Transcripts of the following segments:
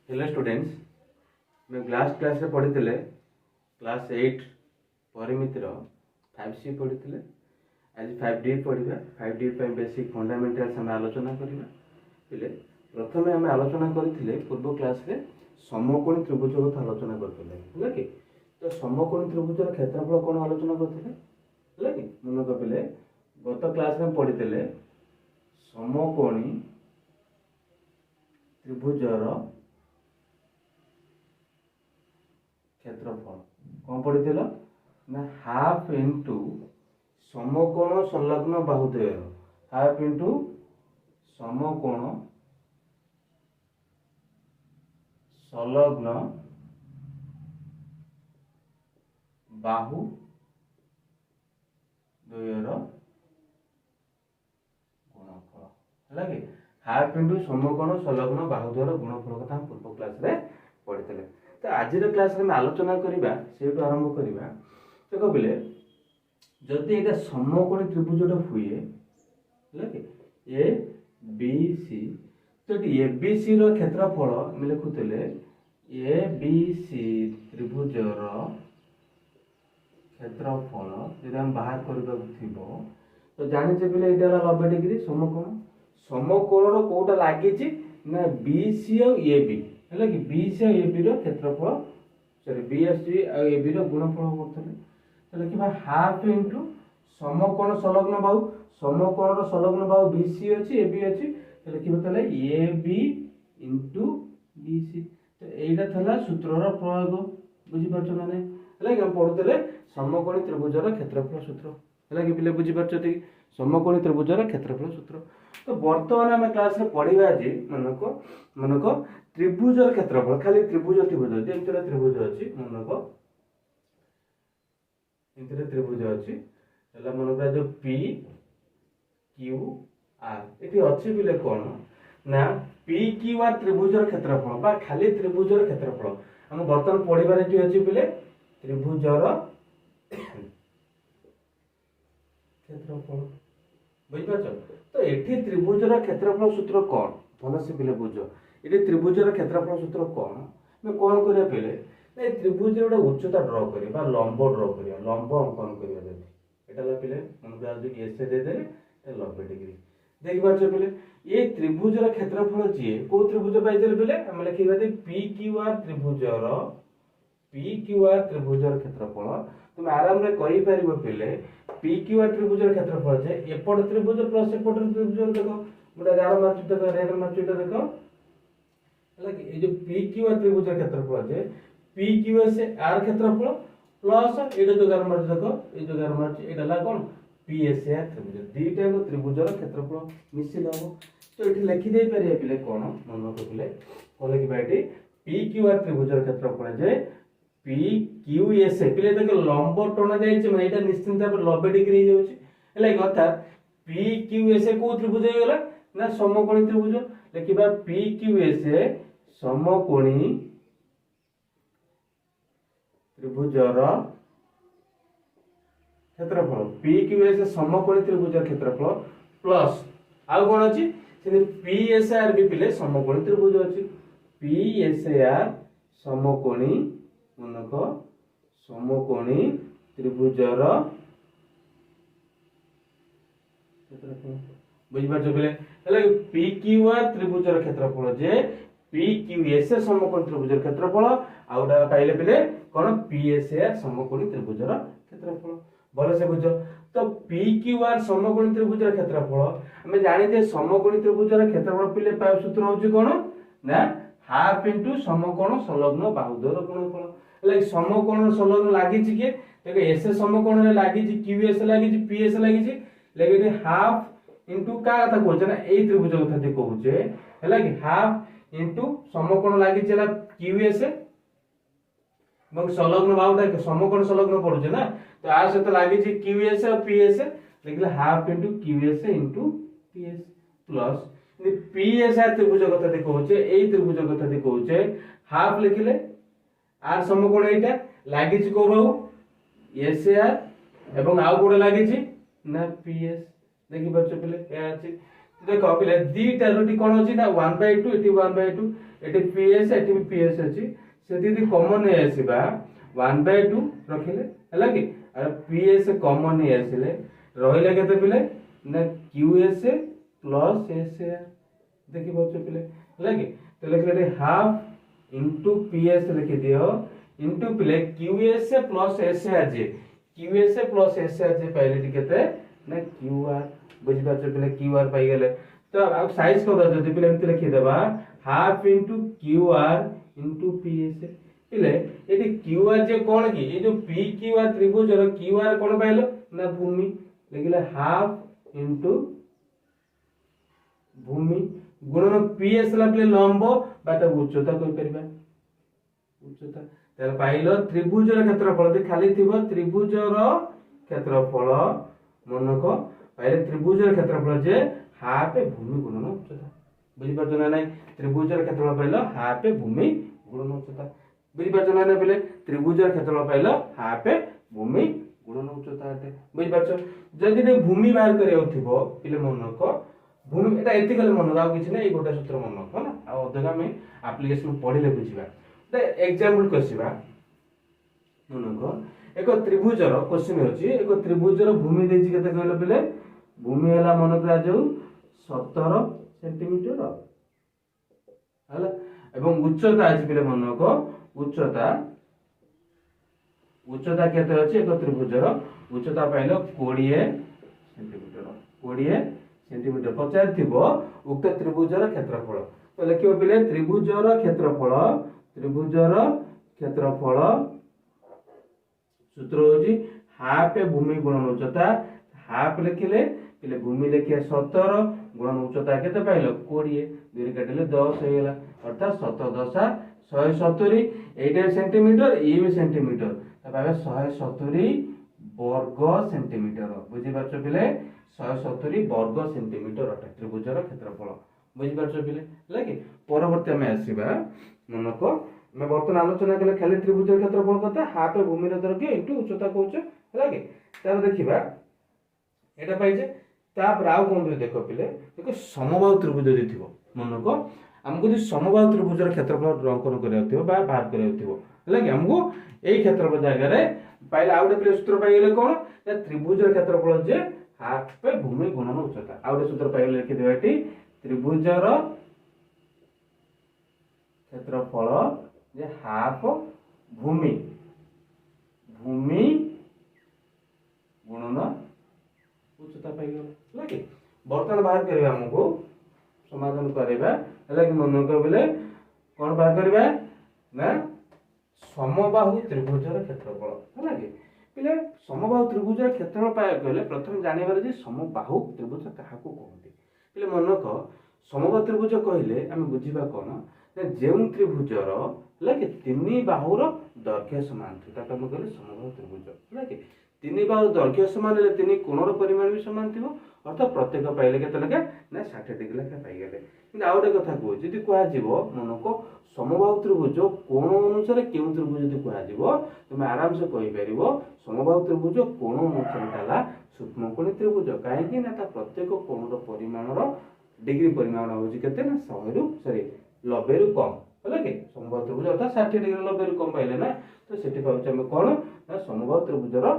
Hello students, मैं class रे पढ़ी क्लास 8 परिमितिर 5C पढ़ी। आज 5D पढ़ा। 5D बेसिक फंडामेंटल्स आम आलोचना करवा। प्रथम आम आलोचना करते पूर्व क्लास रे समकोणी त्रिभुज कथा आलोचना करते है कि। तो समकोणी त्रिभुजर क्षेत्रफल कौन आलोचना करते है कि मन कपिले गत क्लास में पढ़ी समकोणी त्रिभुजर क्षेत्रफल कौन पढ़ी ना हाफ इंटू समकोण संलग्न बाहुद्वय हाफ इंटू समकोण संलग्न बाहु द्वयर गुणफल है कि हाफ इंटू समकोण संलग्न बाहुद्वयर गुणफल कथा पूर्व क्लास रे पढ़ी। तो आज क्लास में आलोचना करवा से आरंभ करवा। देखो बोले जदि यहाँ समकोणी त्रिभुजटा हुए कि ए बी सी, तो ए बी सी क्षेत्रफल आम लिखुले ए बी सी त्रिभुजर क्षेत्रफल जो आम बाहर करवा तो जाने बोले यहाँ 90 डिग्री समकोण। समकोण कौटा लगी ना बी सी और ए बी है कि बी सी ए बी क्षेत्रफल सॉरी बी एस सी और ए बी गुणफल करते। तो लिखा हाफ इंटू समकोण संलग्न बाहु समकोण संलग्न बाहु बी सी अच्छी ए बी अच्छी तो लिखा A B into B C. तो यहाँ था सूत्रर प्रयोग बुझीपार ना है पढ़ुते समकोणी त्रिभुजर क्षेत्रफल सूत्र है कि पिले बुझीपार समकोणी त्रिभुजर क्षेत्रफल सूत्र। तो बर्तमान आम क्लास में पढ़ा जे मनक त्रिभुजर क्षेत्रफल खाली त्रिभुज जमी त्रिभुज अच्छी मनक त्रिभुज अच्छी मनक जो पी क्यू आर ये अच्छी बोले कौन ना पी क्यू आर त्रिभुजर क्षेत्रफल बा खाली त्रिभुजर क्षेत्रफल आम बर्तमान पढ़ार ये अच्छी बोले त्रिभुजर क्षेत्रफल बुझिपार। तो ये त्रिभुजर क्षेत्रफल सूत्र कौन भल से पिले बुझ ये त्रिभुजर क्षेत्रफल सूत्र कौन मैं कौन करा पे त्रिभुज गोटे उच्चता ड्र करवा लंब ड्र करवा लंब अंकन करवा पे मन एस देदे 90 डिग्री देखिपार पे ये त्रिभुजर क्षेत्रफल जी कौ त्रिभुज पाई पे आम लिखा पी क्यू आर त्रिभुजर क्षेत्रफल तुम आराम रे कहि परिबो पिले पी क्यू आर त्रिभुजर क्षेत्रफल जे एपट त्रिभुज प्लस एपट त्रिभुज देखो मोटा गार मार्च देखो रेड मार्च देखो है कि ये जो पी क्यू आर त्रिभुजर क्षेत्रफल J P Q S R क्षेत्रफल प्लस ये जो गार मार्च देखो ये जो गार मार्च ये ला कौन पी एस आर त्रिभुज दीटा को त्रिभुजर क्षेत्रफल मिसिल हो। तो ये लिखि दे परिए पिले कौन मन को पिले कोन लिखिबा एटी पी क्यू आर त्रिभुजर क्षेत्रफल जे पी क्यू एस पिले देख लंब टणा जाइए मैं यहाँ निश्चिंत भाव 90 डिग्री है अर्थात पी क्यू एस कौ त्रिभुज हो गला ना समकोणी त्रिभुज लिखा पी क्यू एस समकोणी त्रिभुजर क्षेत्रफल पी क्यू एस समकोणी त्रिभुजर क्षेत्रफल प्लस आउ कौन अच्छी पी एस आर भी पिले समकोणी त्रिभुज अच्छी पी एस आर समकोणी मनक समकोणी त्रिभुजर बुझिपार पे पी क्यू आर त्रिभुजर क्षेत्रफल जे पी क्यू एस समकोणी त्रिभुजर क्षेत्रफल आउटा पाइले पिले कौन पी एस आर समकोणी त्रिभुजर क्षेत्रफल भल से बुझ। तो पी क्यू आर समकोणी त्रिभुजर क्षेत्रफल आम जानी समकोणी त्रिभुजर क्षेत्रफल पिले सूत्र हूँ कौन ना हाफ इंटू समकोण संलग्न बाहुद्वयर गुणफल समकोण संलग्न लगी किए देखो एस समकोण लगी क्यू एस लगी पी एस लगी लगे हाफ इंटू क्या कथा कहे ना यही त्रिभुज कथा कहूचे है कि हाफ इंटू समकोण लगी क्यू एस संलग्न बाहुटा समकोण संलग्न पड़ुचे ना तो आ सहित लगी क्यू एस और पी एस लिखले half into Q S into P S plus P S R त्रिभुज कथा कहूचे यही त्रिभुज कथा कहूचे हाफ लिखले आर समकोण एटा लगी को बाहु एस आर एवं आउ कोडे लगी ना पी एस देखि पाछ पिले ए अछि देख पिले दीटा रुटी कौन अच्छी ना 1/2 एटी 1/2 एटी पीएस एटी भी पीएस अच्छी से दीदी कॉमन नहीं आसीबा 1/2 रखिले हैला कि और पीएस कॉमन नहीं आसिले रहिले केते पिले ना क्यूएस प्लस एसआर देखि बच्चे पिले हैला कि तो लिखले हाफ इनटू पीएस लिखि दियो इनटू पिले क्यूएस प्लस एसआर जे क्यूएस प्लस एसआर जे पहले टी केते ना क्यूआर बुझि पाछो पिले क्यूआर पाई गेले तो अब साइज को जदी पिले एमति लिखि देबा half into QR into PS पिले एटी क्यूआर जे कोन की ए जो पी क्यूआर त्रिभुज रो क्यूआर कोन पाइलो ना भूमि लिखले हाफ इनटू भूमि गुणन पीएस ला पिले लंब बाटा उच्चता कहि परबा उच्चता तार पाइलो त्रिभुज रो क्षेत्रफल दे खाली थिबो त्रिभुज रो क्षेत्रफल मनको पहले त्रिभुज रो क्षेत्रफल जे हाफ भूमि गुणन उच्चता बुझि परछो ना नै त्रिभुज रो क्षेत्रफल पाइलो हाफ भूमि गुणन उच्चता बुझि परछो ना नै पहले त्रिभुज रो क्षेत्रफल पाइलो हाफ भूमि गुणन उच्चता आटे बुझि परछो जदि ने भूमि बाहर करियो थिबो पिले मनको भूमि एटा एथिकल मन गाव किछ नै ए गोटा सूत्र मन रखो ना आ अधगा में एप्लीकेशन पढिले बुझिबा त एग्जांपल कसिबा मनको एक त्रिभुज रो क्वेश्चन होची एक त्रिभुज रो भूमि देछि केते कहलो पिले भूमि हला मन करा जाऊ 17 सेंटीमीटर हला एवं उच्चता अछि पिले मनको उच्चता उच्चता केते अछि एक त्रिभुज रो उच्चता पाइलो 20 सेंटीमीटर 20 सेंटीमीटर पचार थिबो उक्त त्रिभुज रो क्षेत्रफल तो लिखियो पिले त्रिभुज रो क्षेत्रफल सूत्र होची हाफ भूमि गुणन उच्चता हाफ लिखिले पिले भूमि लिखिए 17 गुणन उच्चता केते पाइलो 20 दुई काटिले 10 हे गेला अर्थात 17 10 170 8 सेंटीमीटर ए भी सेंटीमीटर तबे 170 वर्ग सेंटीमीटर बुझि परछो पिले 170 वर्ग सेंटीमीटर अटे त्रिभुज रो क्षेत्रफल बुझि परछो पिले लागे परवर्ती में आसीबा मनको मैं बर्तन आलोचना कले खाली त्रिभुज क्षेत्रफल कते हाफ भूमि रो दर्घ्य इनटू उच्चता कहउछ लागे तब देखिबा एटा पाइजे तापर आउ कोन देखो पिले देखो समबाहु त्रिभुज जदि थिबो मनको हमको जे समबाहु त्रिभुज रो क्षेत्रफल अंकन करियो थिबो बा बाहर करियो थिबो लागे हमको एई क्षेत्रफल जागा रे पहले आउटे पिले सूत्र पाइ गेले कोन त्रिभुज रो क्षेत्रफल जे हाफ पे भूमि गुणन उच्चता आउटे सूत्र पाइ गेले लिखि देबाटी त्रिभुज रो क्षेत्रफल जे हाफ भूमि भूमि गुणन उच्चता पाइ गेल लागे बर्तन बाहर करबा हमको समाधान करबा लागे मन को बोले कोन बाहर करबा ना समबाहु त्रिभुज रो क्षेत्रफल लागे पिले समबाहु त्रिभुज रो क्षेत्रफल पाए गले प्रथम जानिबार जे समबाहु त्रिभुज काहाको कहंती पिले मन को समबाहु त्रिभुज कहिले हम बुझिबा कोन जेउ त्रिभुज रो लागे तीन बाहुर दैर्घ्य समान थी ताको हम कहले समबाहु त्रिभुज लागे तीन बाहु दैर्घ्य समान ले तीन कोणर परिमाण भी समान थिबो अर्थात प्रत्येक पाइले केते लगे ना 60 डिग्री लेखा पाइ गेले किंतु आउटे कथा को जदि कोहा जीवो मनको समबाहु त्रिभुज कोण अनुसार केउ त्रिभुज जदि कोहा जीवो तुम आराम से कहि परिबो समबाहु त्रिभुज कोण अनुसार ताला सूक्ष्मकोणी त्रिभुज काहे कि ना ता प्रत्येक कोणर परिमाण रो डिग्री परिमाण होजी केते ना 100 रु सॉरी 90 रु कम हला के समबाहु त्रिभुज अर्थात 60 डिग्री 90 रु कम पाइले ना तो सेठी पाउछ हम कोन ना समबाहु त्रिभुज रो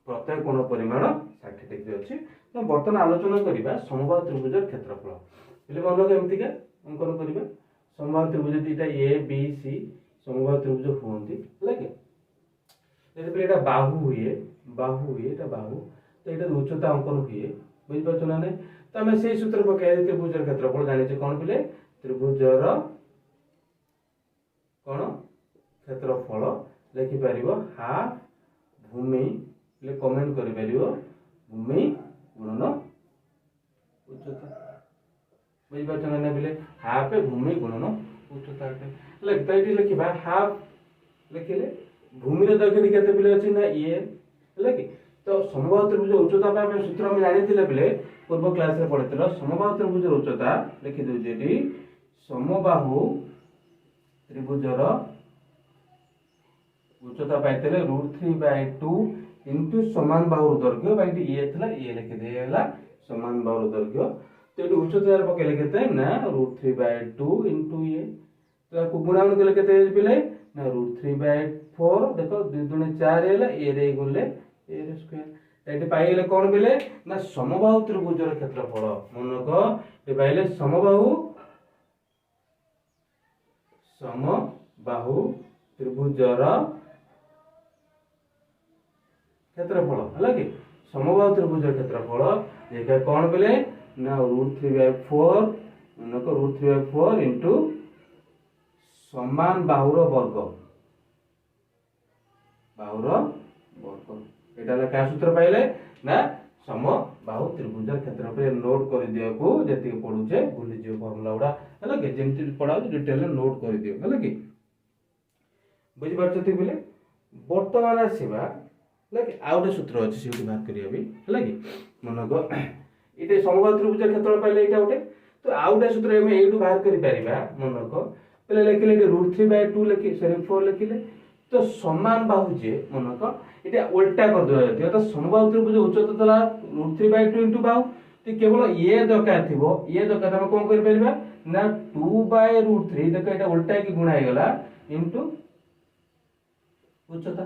प्रत्येक कोण परिमाण 60 डिग्री अछि तो बर्तन आलोचना करिबा समबाहु त्रिभुज क्षेत्रफल पिले मन केमति का अंकन करिबा समबाहु त्रिभुज दीटा ए बी सी समबाहु त्रिभुज होंती लागे जदि पिले एटा बाहु हुए एटा बाहु तो एटा उच्चता अंकन हुए बुझि परछो ना नै तो हम सेही सूत्र पकाय त्रिभुज क्षेत्रफल जानि छै कोन पिले त्रिभुज रो कोन क्षेत्रफल लिखि परिबो हाफ भूमि ले कमेंट करि परिबो भूमि गुणन उच्चता बुझि परछो ना बिले हाफ भूमि गुणन उच्चता लगता है लिखिबा हाफ लिखिले भूमि रो दैर्घ्य केते बिले अछि ना ए लगे तो समबाहु त्रिभुज उच्चता पा हम सूत्र हम जानि थिले बिले पूर्व क्लास रे पढितलो समबाहु त्रिभुज उच्चता लिखि दउ जेडी समबाहु त्रिभुज रो उच्चता पाइतले √3/2 इनटू समान बाहु दैर्घ्य बाइटी ए थला ए लिखि देला समान बाहुर दैर्घ्य तो ये उच्चता पकेले केते ना √3/2 इंटू ये तो गुणा कले केते पिले ना √3/4 देखो 2 दूने 4 हैला ए रे गले ए रे स्क्वायर एटी पाइले कोन बिले ना समबाहु त्रिभुजर क्षेत्रफल मनक ए पाइले समबाहु त्रिभुजर क्षेत्रफल हला कि समबाहु त्रिभुजर क्षेत्रफल एका कोन बिले ना √3/4 मनक √3/4 इंटू समान बाहुर वर्ग एटा क्या सूत्र पाइले ना समबाहु त्रिभुज क्षेत्रफल नोट कर दियो को जति पढुचे भूली जियो फार्मूला उडा हला के जेंति पढाउ डिटेल नोट कर दियो हला कि बुझि पाछथि बोले वर्तमान आसीबा लाइक आउटे सूत्र अछि सेठी बात करिया भी हला कि मनको इते समबाहु त्रिभुज क्षेत्रफल पाइले एटा उठे तो आउटे सूत्र एमे एटू बाहर करि परिबा मनको पहले लिखिले √3/2 लिखि सॉरी 4 लिखिले तो समान बाहु जे मनक एटा उल्टा कर दिया जाय तो समबाहु त्रिभुज उच्चता तला √3/2 इनटू बाहु तो केवल ये दरकार थिबो ये दरकार हम कोन कर परबा ना 2/√3 देखो एटा उल्टा की गुणा हे गला इनटू उच्चता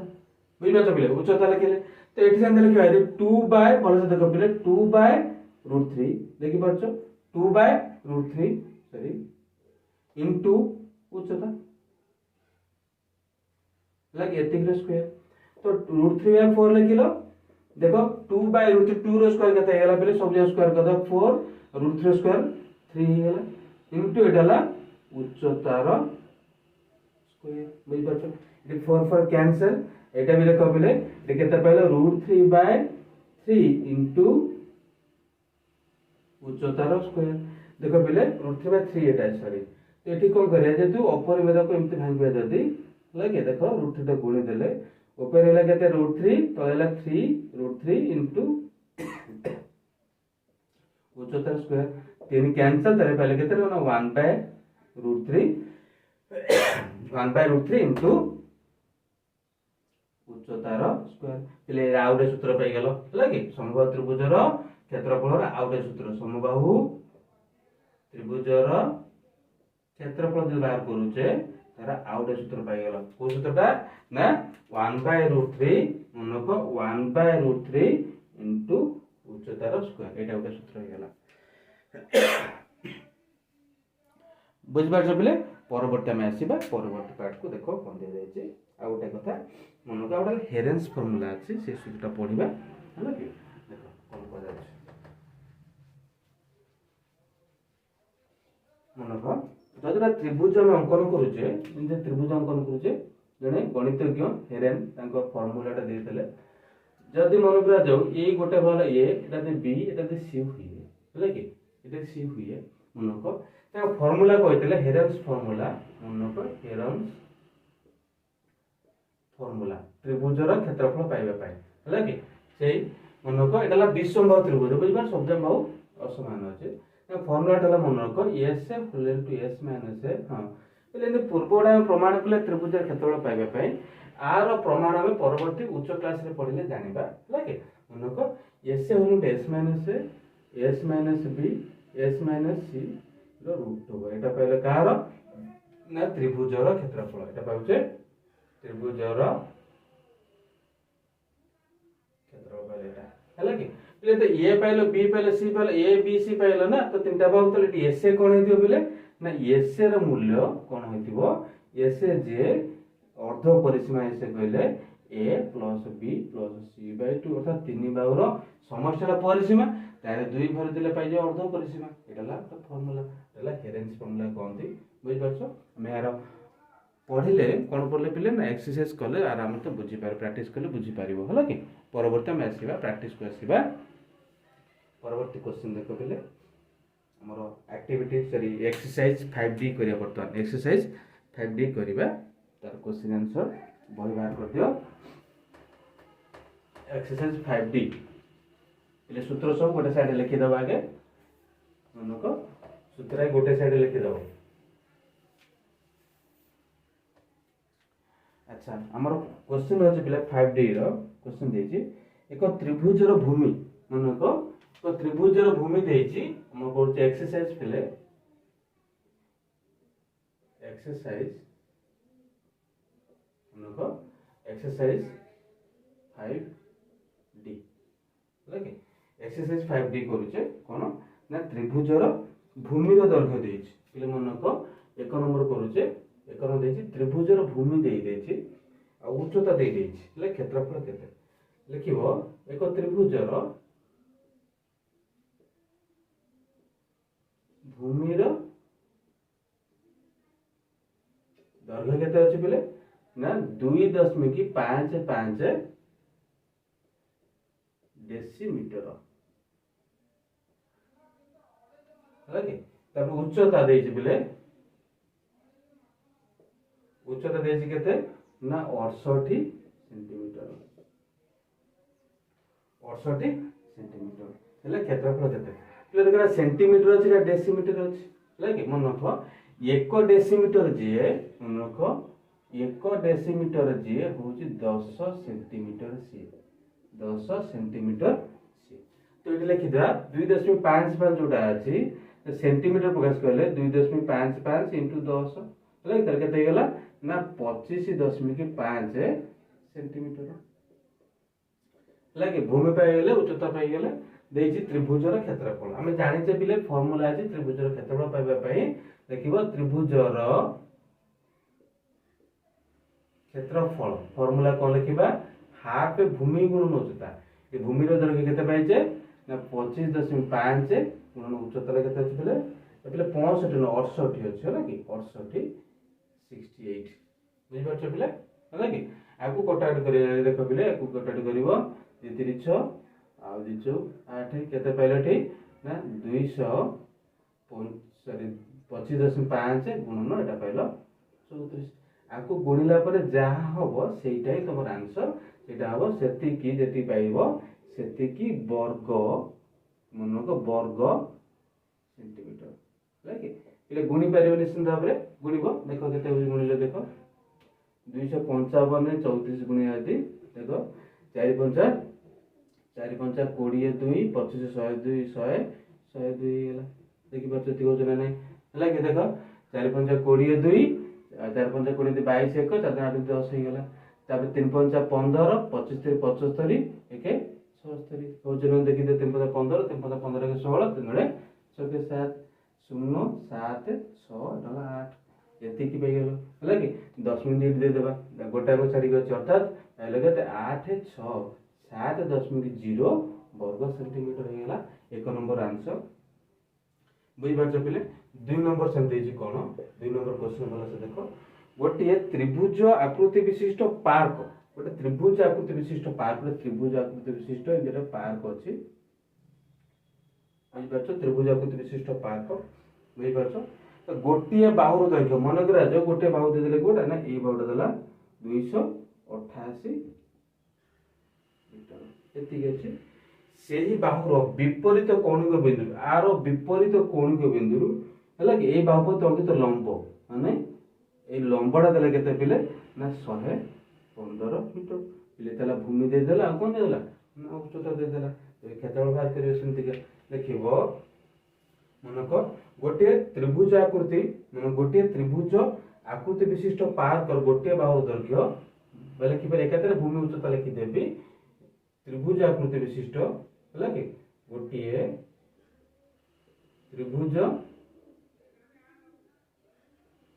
बुझबा तो बिले उच्चता लिखिले तो एठी संग लिखिबा 2 बाय भले से देखो बिले 2/√3 देखि परछो 2/√3 सॉरी इनटू उच्चता लाइक एतिक स्क्वायर तो √3/4 लिखिलो देखो 2/√3 2 रो स्क्वायर केते हेला पले सब स्क्वायर कर दो 4 √3 स्क्वायर 3 हेला इनटू एटाला उच्चतार स्क्वायर बुझ परछो ये 4 4 कैंसिल एटा भी देखो पले ये केते पहले √3/3 इनटू उच्चतार स्क्वायर देखो पले √3/3 एटा सॉरी तो एठी कोन करिया जे तू ऊपर में देखो एमति भांगिबा जदी लागे देखो √3 टा गुणी देले ऊपर हेला केते √3 तो हेला 3 √3 इनटू उच्चतार स्क्वायर तीन कैंसिल तरे पहले केते ना 1/√3 इनटू उच्चतार स्क्वायर पले आउटे सूत्र पाई गेलो लागे समबाहु त्रिभुजर क्षेत्रफल आउटे सूत्र समबाहु त्रिभुजर क्षेत्रफल जो बाहर करूचे तारा आउटे सूत्र पाई गेलो को सूत्रटा ना 1/√3 मनको 1/√3 इनटू उच्चतार स्क्वायर एटा उटा सूत्र हे गेला बुझबार जबले परवर्ती में आसीबा परवर्ती पार्ट को देखो कोन दे जाय छै आ उटा कथा मनको आउटा हेरेंस फार्मूला अछि से सूत्रटा पढिबा हला कि देखो कोन को जाय छै मनको जदरा त्रिभुज हम अंकन करूचे जे त्रिभुज अंकन करूचे जने गणितज्ञ हेरेन तांको फार्मूला टा देतले जदी मन करा जाऊ ए गोटे भल ए एटा दे बी एटा दे सी हुई हला कि एटा सी हुई मनको ता फार्मूला कहतले हेरेन्स फार्मूला मनको हेरेन्स फार्मूला त्रिभुजर क्षेत्रफल पाइबा पाए हला कि सेई मनको एटाला विषमबाहु त्रिभुज बुझबा शब्द बाहु असमान अछि फॉर्मूला ला मनको s equal to s minus a हां पहले पूर्वडा प्रमाण कले त्रिभुज क्षेत्रफल पाइबा पई आर प्रमाण हम परवर्ती उच्च क्लास रे पढिले जानिबा लागे मनको s equal to s minus b s minus c रो रूट हो एटा पहले कार ना त्रिभुजर क्षेत्रफल एटा पाउचे त्रिभुजर क्षेत्रफल एटा हला कि पहले तो ए पाइलो बी पाइलो सी पाइलो ए बी सी पाइलो ना तो तीनटा बाहु तो एस ए कोन हेतियो बोले ना एस ए रो मूल्य कोन हेतिबो एस ए जे अर्ध परिसीमा एस ए कहले a plus b plus c/2 अर्थात तीन बाहुर समष्टिर परिसीमा तारे दुई भर दिले पाइ जे अर्ध परिसीमा एटाला तो फार्मूला एटाला हेरेन्स फार्मूला कहंती बुझ परछो हम यार पढिले कोन पढले पिले ना एक्सरसाइज कले आराम से बुझी पार प्रैक्टिस कले बुझी पारिबो हला कि परवर्ती में आसीबा प्रैक्टिस को आसीबा परवर्ती क्वेश्चन देखो पिले हमरो एक्टिविटी सॉरी एक्सरसाइज 5D करिया बर्तमान एक्सरसाइज 5D करिबा तार क्वेश्चन आंसर बही बाहर कर दियो एक्सरसाइज 5D पिले सूत्र सब गोटे साइड लिखि दबा आगे मनको सूत्र गोटे साइड लिखि दबो अच्छा हमर क्वेश्चन अछि पिले 5D रो क्वेश्चन देछि एक त्रिभुजर भूमि मनको तो त्रिभुजर भूमि देछि हम पढुचे एक्सरसाइज फिले एक्सरसाइज नको exercise 5D okay exercise 5D करूचे कोन ना त्रिभुजर भूमिर दैर्घ्य देछि पिले मनको एक नंबर करूचे एक नंबर देछि त्रिभुजर भूमि देइ देछि आ उच्चता देइ देछि ले क्षेत्रफल केते लिखिबो एक त्रिभुजर भूमिर दैर्घ्य केते अछि पिले ना 2.55 डेसीमीटर ओके तब उच्चता देछि पिले उच्चता देछि केते ना 68 सेंटीमीटर 68 सेंटीमीटर हेले क्षेत्रफल केते पिले देखरा सेंटीमीटर अछि ना डेसीमीटर अछि लागे मन रखो 1 डेसीमीटर जे मन रखो 1 डेसीमीटर जे होची 10 सेंटीमीटर सी 10 सेंटीमीटर सी तो ये लिखि दा 2.55 जोटा अछि सेंटीमीटर प्रकाश करले 2.55 into 10 लागे तर केते गेला ना 25.5 सेंटीमीटर लागे भूमि पाई गेले उच्चता पाई गेले देछि त्रिभुजर क्षेत्रफल हमें जानिचे बिले फार्मूला अछि त्रिभुजर क्षेत्रफल पाइबा पई देखिबो त्रिभुजर क्षेत्रफल फार्मूला कोन लिखिबा हाफ भूमि गुणन उच्चता ये भूमिर दैर्घ्य केते पाइचे ना 25.5 गुणन उच्चता रे केते अछि बिले एपले 65 न 68 अछि होला कि 68 68 बुझि परछ बिले होला कि आकु कटाट करी देखो बिले आकु कटाट करिवो 3 6 आ 2 8 केते पाइले ठी ना 200 सॉरी 25.5 गुणन एटा पाइलो 34 आकु गुणिला परे जहा होबो सेइटाई तमर आंसर सेटा होबो सेति की जेति पाइबो सेति की वर्ग मनको वर्ग सेंटीमीटर लागे इले गुणी पारिबो निश्चित भाबरे गुणिबो देखो केते गुणिले देखो 255 ने 34 गुणी आदि देखो 4 5 4 5 20 2 25 100 2 100 102 गेला देखि परछ ति होजना नै लागे देखो 4 5 20 2 4 5 20 22 1 4 8 10 हो गला तापर 3 5 15 25 3 75 1 77 होजना देखि दे 3 5 15 3 5 15 के 16 3 रे 6 के 7 0 7 6 डला 8 एति की पे गेलो होला कि 10 मिनिट दे देबा गोटा को छाडी गछ अर्थात लगते 8 6 7.0 वर्ग सेंटीमीटर हो गला एक नंबर आंसर बुझी पाछ पिले 2 नंबर सेम देछि कोन 2 नंबर क्वेश्चन वाला से देखो गोटे त्रिभुज आकृति विशिष्ट पार्क गोटे त्रिभुज आकृति विशिष्ट पार्क गोटे त्रिभुज आकृति विशिष्ट एबे पार्क अछि बुझी पाछ त्रिभुज आकृति विशिष्ट पार्क बुझी पाछ तो गोटे बाहुर दैर्घ्य मन करा जो गोटे बाहु दे देले कोटा ना ए बाहुटा देला 288 मीटर एति अछि सेही बाहुर विपरीत कोणिक बिंदु आर विपरीत कोणिक बिंदु हला कि ए बाहु तो अंकित लंब माने ए लंबडा देले केते पिले ना 115 मीटर पिले तला भूमि दे देला आ कोन दे देला ना उच्चता दे देला ए क्षेत्रफल बाहर करियो सेंति के देखिबो मनको गोटे त्रिभुज आकृति मन गोटे त्रिभुज आकृति विशिष्ट पार्क और गोटे बाहु दैर्घ्य बोले कि पर एकातर भूमि उच्चता लिखि देबी त्रिभुज आकृति विशिष्ट होला कि गोटे त्रिभुज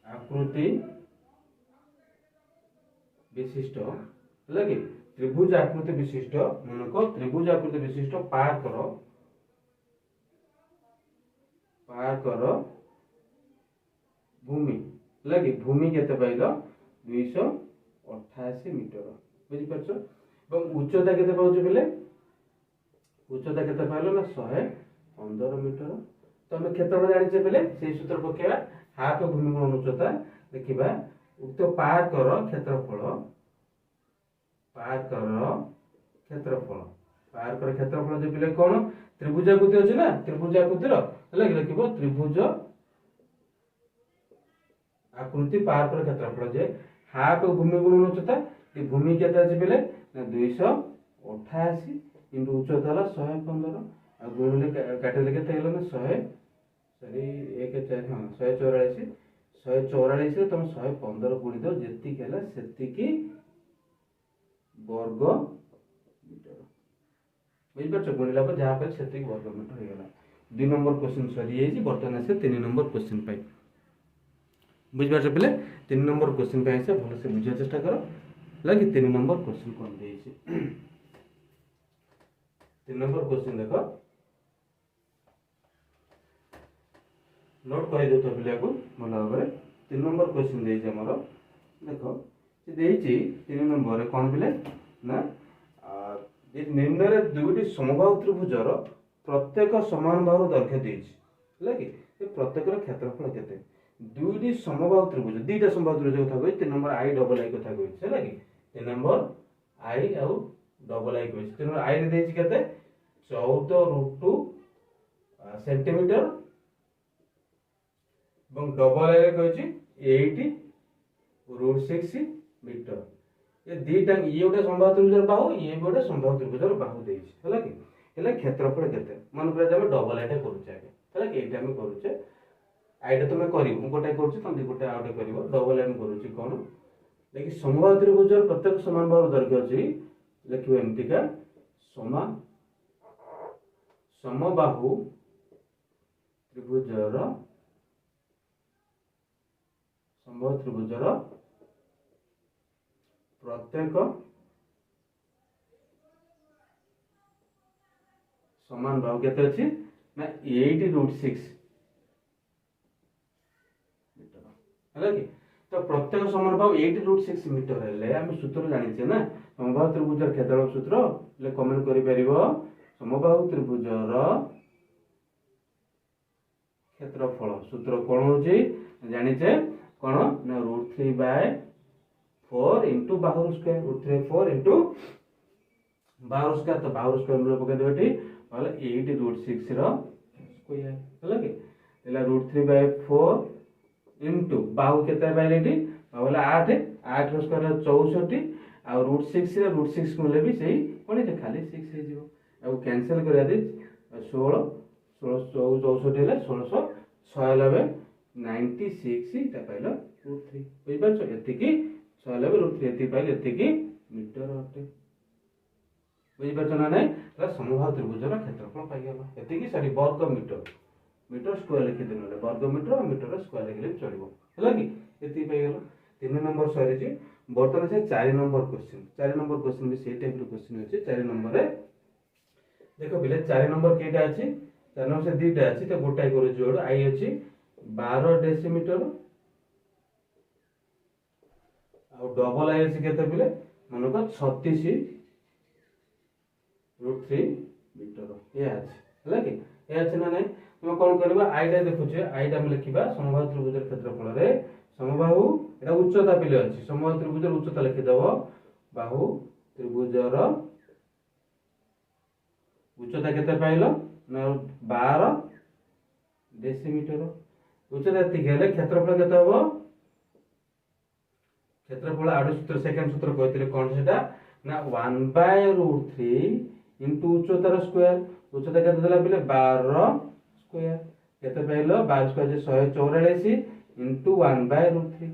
आकृति विशिष्ट होला कि त्रिभुज आकृति विशिष्ट मनको त्रिभुज आकृति विशिष्ट पार्क भूमि होला कि भूमि केते पाइलो 288 मीटर बुझि परछो এবং उच्चता केते पाउछ बेले उच्चता केते पाइलो ना 115 मीटर तो हम क्षेत्रफल जानि छे बेले सेही सूत्र पकेबा हाफ भूमि गुणन उच्चता देखिबा उक्त पार्क रो क्षेत्रफल पार्क रो क्षेत्रफल जे बेले कोन त्रिभुज आकृति अछि ना त्रिभुज आकृति रो हला लिखिबो त्रिभुज आकृति पार्क रो क्षेत्रफल जे हाफ भूमि गुणन उच्चता ये भूमि केते अछि बेले ना 288 इंटू उच्चता हला 115 ଆଉ ଗୁଣିଲେ କାଟିଲେ କେତେ ହେଇଗଲା ନା 100 ସରି 1 4 ହଁ 144 144 ତମେ 115 ଗୁଣି ଦो ଯେତିକି ହେଲା ସେତିକି ବର୍ଗ ମିଟର ବୁଝିପାରୁଛ ଗୁଣିଲା ପରେ ଯାହା ପାଇଲେ ସେତିକି ବର୍ଗ ମିଟର ହେଇଗଲା 2 नंबर क्वेश्चन सरी जाइए बर्तमान आसे 3 नंबर क्वेश्चन पाई बुझिपार पे 3 नंबर क्वेश्चन पे आसे भल से बुझा चेष्टा कर लगे 3 नंबर क्वेश्चन कौन दे 3 नंबर क्वेश्चन देख नोट कर दो तो पिला को भल भाव 3 नंबर क्वेश्चन देछि हमर देखो से देछि 3 नंबर रे कोन पिले ना ये निम्न रे दुटी समबाहु त्रिभुजर प्रत्येक समान बाहु दैर्घ्य देछि कि प्रत्येक क्षेत्रफल केते दुईटी समबाहु त्रिभुज दुईटा समबाहु त्रिभुज कथा कहि 3 नंबर आई डबल आई कथा कहि है कि 3 नंबर आई आउ डबल आई कहि 3 नंबर आई रे देछि केते 14√2 सेंटीमीटर এবং डबल आई रे कहि 8√6 मीटर ये दुईटा ये गोटे समबाहु त्रिभुजर बाहु ये गोटे समबाहु त्रिभुजर बाहु देछि है कि हेले क्षेत्रफल केते मन कर जे डबल आईटा करूचे आगे है कि एटा हम करूचे आईटा तुम करिवो मु गोटे करूची तुम गोटे आउटे करिवो डबल आई करूची कोन देखि समबाहु त्रिभुजर प्रत्येक समान बाहु दैर्घ्य अछि लिखिबो एमतिका समबाहु त्रिभुजर प्रत्येक समान बाहु केते अछि ना 8√6 मीटर है कि तो प्रत्येक समान बाहु 8√6 मीटर हेले हम सूत्र जानि छे ना समबाहु त्रिभुजर क्षेत्रफल सूत्र ले कमेंट करि परिबो समबाहु त्रिभुजर क्षेत्रफल सूत्र कोन होची जानि छे कोन ना √3/4 इनटू बाहु स्क्वायर √3/4 इनटू बाहु स्क्वायर तो बाहु स्क्वायर में पके देबेठी वाला 8√6 रो स्क्वायर हला कि एला √3/4 इनटू बाहु केते बाइलेटी वाला 8 8 रो स्क्वायर 64 आ √6 रे √6 को ले भी सही कोन जे खाली 6 हे जिवो आ कैंसिल करिया दे 16 64 हेले 1696 96 ता पाइलो √3 बुझ पाछो एति की 96 √3 एति पाइले एति की मीटर अटे बुझ पाछो ना नै ता समबाहु त्रिभुजर क्षेत्रफल पाइ गेला एति की सॉरी वर्ग मीटर मीटर स्क्वायर लिखि देनो वर्ग मीटर और मीटर स्क्वायर लिखले चलिबो हला कि एति पाइ गेला 3 नंबर सॉरी जी बर्तमान से 4 नंबर क्वेश्चन भी सेही टाइप रो क्वेश्चन अछि 4 नंबर रे देखो बिले 4 नंबर केटा अछि 4 नंबर से दीटा अछि तो गोटाई करू जोड़ आई अछि 12 डेसीमीटर आ डबल आई अछि केते बिले मानो का 36√3 मीटर ये अछि हला कि ये अछि ना नै तुम कोन करबा आईटा देखुछे आईटा हम लिखिबा समबाहु त्रिभुजर क्षेत्रफल रे समबाहु एटा उच्चता पिले अछि समबाहु त्रिभुजर उच्चता लिखि देबो बाहु त्रिभुजर उच्चता केते पाइलो ना 12 डेसीमीटर उच्चता एति गेले क्षेत्रफल केते होबो क्षेत्रफल आडु सूत्र सेकंड सूत्र कहतिले कोन सेटा ना 1/√3 इनटू उच्चतार स्क्वायर उच्चता केते देला बिले 12 स्क्वायर केते पाइलो 12 स्क्वायर जे 144 इनटू 1/√3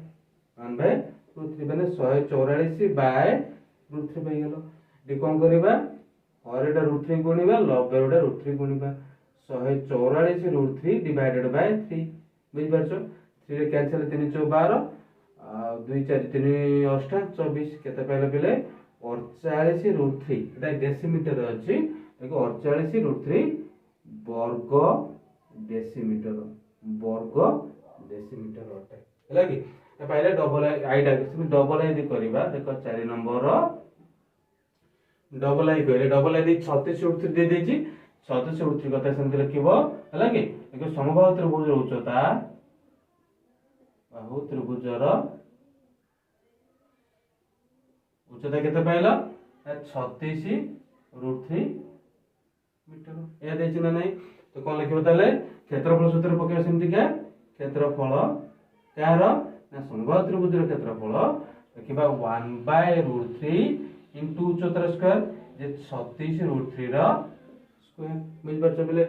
माने 144/√3 पाइ गेलो डी कोन करबा और एटा √3 गुणिबा लब एटा √3 गुणिबा 144√3 डिवाइडेड बाय 3 बुझ परछो 3 रे कैंसिल 3 4 12 2 4 3 8 24 केते पाइले बेले 48√3 एटा डेसीमीटर अछि देखो 48√3 वर्ग डेसीमीटर अटे हैला कि ए पाइले डबल आई डा डबल आई करबा देखो 4 नंबर डबल आई कहले डबल आई 36√3 दे देछि 36√3 कथा सेंत लिखिबो हैला कि देखो समबाहु त्रिभुजर उच्चता बाहु त्रिभुजर उच्चता केते पाइला 36√3 मीटर ए देछि ना नै तो कोन लिखिबो ताले क्षेत्रफल सूत्र पके सेमति का क्षेत्रफल कार ना समबाहु त्रिभुजर क्षेत्रफल लिखिबा 1/√3 इनटू उच्चतार स्क्वायर जे 36√3 रो स्क्वायर बुझी पारछ बेले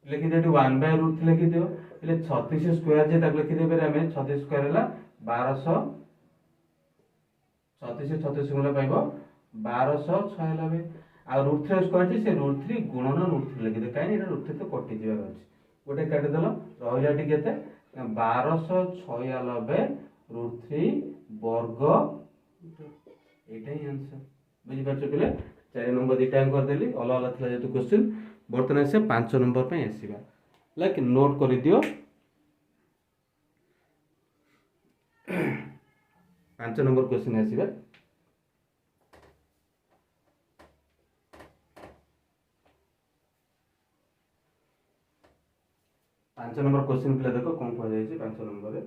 लिखि दे 1/√3 लिखि दियो बेले 36 स्क्वायर जे तक लिखि दे बेले हमें 36 स्क्वायर हला 1200 36 36 गुणा पाइबो 1206 हला बे आ √3 स्क्वायर जे से √3 गुणन √3 लिखि दे काई एटा √3 तो कटि जिबार अछि गोटे काटि देलो रहिला टी केते 1296 √3 वर्ग एटा ही आंसर बुझी पारछ बेले 4 नंबर दिटा कर देली अलग अलग थला जेतु क्वेश्चन बर्तमान से 5 नंबर पे आसीबा लाइक नोट कर दियो 5 नंबर क्वेश्चन आसीबा 5 नंबर क्वेश्चन पे देखो कौन कह जाय छी 5 नंबर रे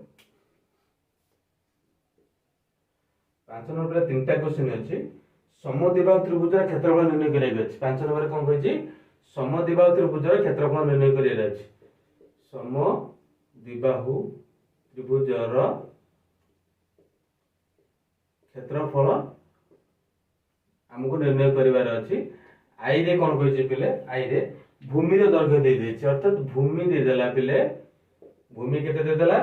5 नंबर पे तीनटा क्वेश्चन अछि समद्विबाहु त्रिभुजर क्षेत्रफल निर्णय करिया अछि 5 नंबर कोन कहै छी समद्विबाहु त्रिभुजर क्षेत्रफल निर्णय करिया अछि समद्विबाहु त्रिभुजर क्षेत्रफल हमको निर्णय करिवार अछि आई रे कोन कहै छी पिले आई रे भूमि रो दैर्घ्य दे दै छी अर्थात भूमि दे देला पिले भूमि केते दे देला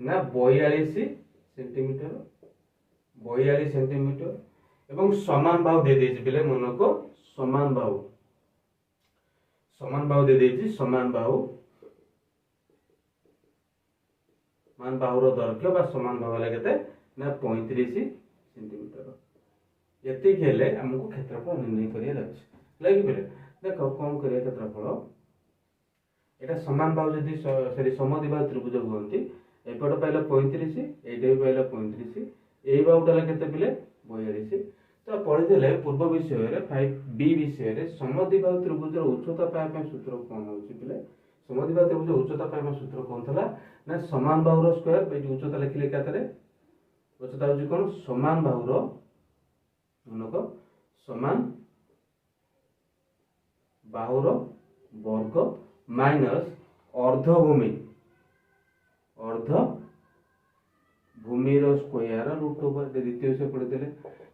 ना 42 सेंटीमीटर 42 सेंटीमीटर एवं समान बाहु दे देछि पिले मन को समान बाहु दे देछि समान बाहु मान बाहु रो दैर्घ्य बा समान बाहु वाला केते ना 35 सेंटीमीटर यति केले हमको क्षेत्रफल निर्णय करिया अछि लागि पिले देखो कोन करिया क्षेत्रफल एटा समान बाहु जदी सॉरी समद्विबाहु त्रिभुज होंती एपट पाइला 35 एटे पाइला 35 एई बाहुटा केते पिले 42 तो पढ़िदेले पूर्व विषय रे 5b विषय रे समद्विबाहु त्रिभुजर उच्चता पाए पे सूत्र कोन होछि पिले समद्विबाहु त्रिभुज उच्चता पाए सूत्र कोन थला ना समान बाहु रो स्क्वायर बेटी उच्चता लिखिले कातरे उच्चता होछि कोन समान बाहु रो मनको समान बाहु रो वर्ग माइनस अर्ध भूमि रो स्क्वायर रूट ओवर द्वितीय से पढ़ि देले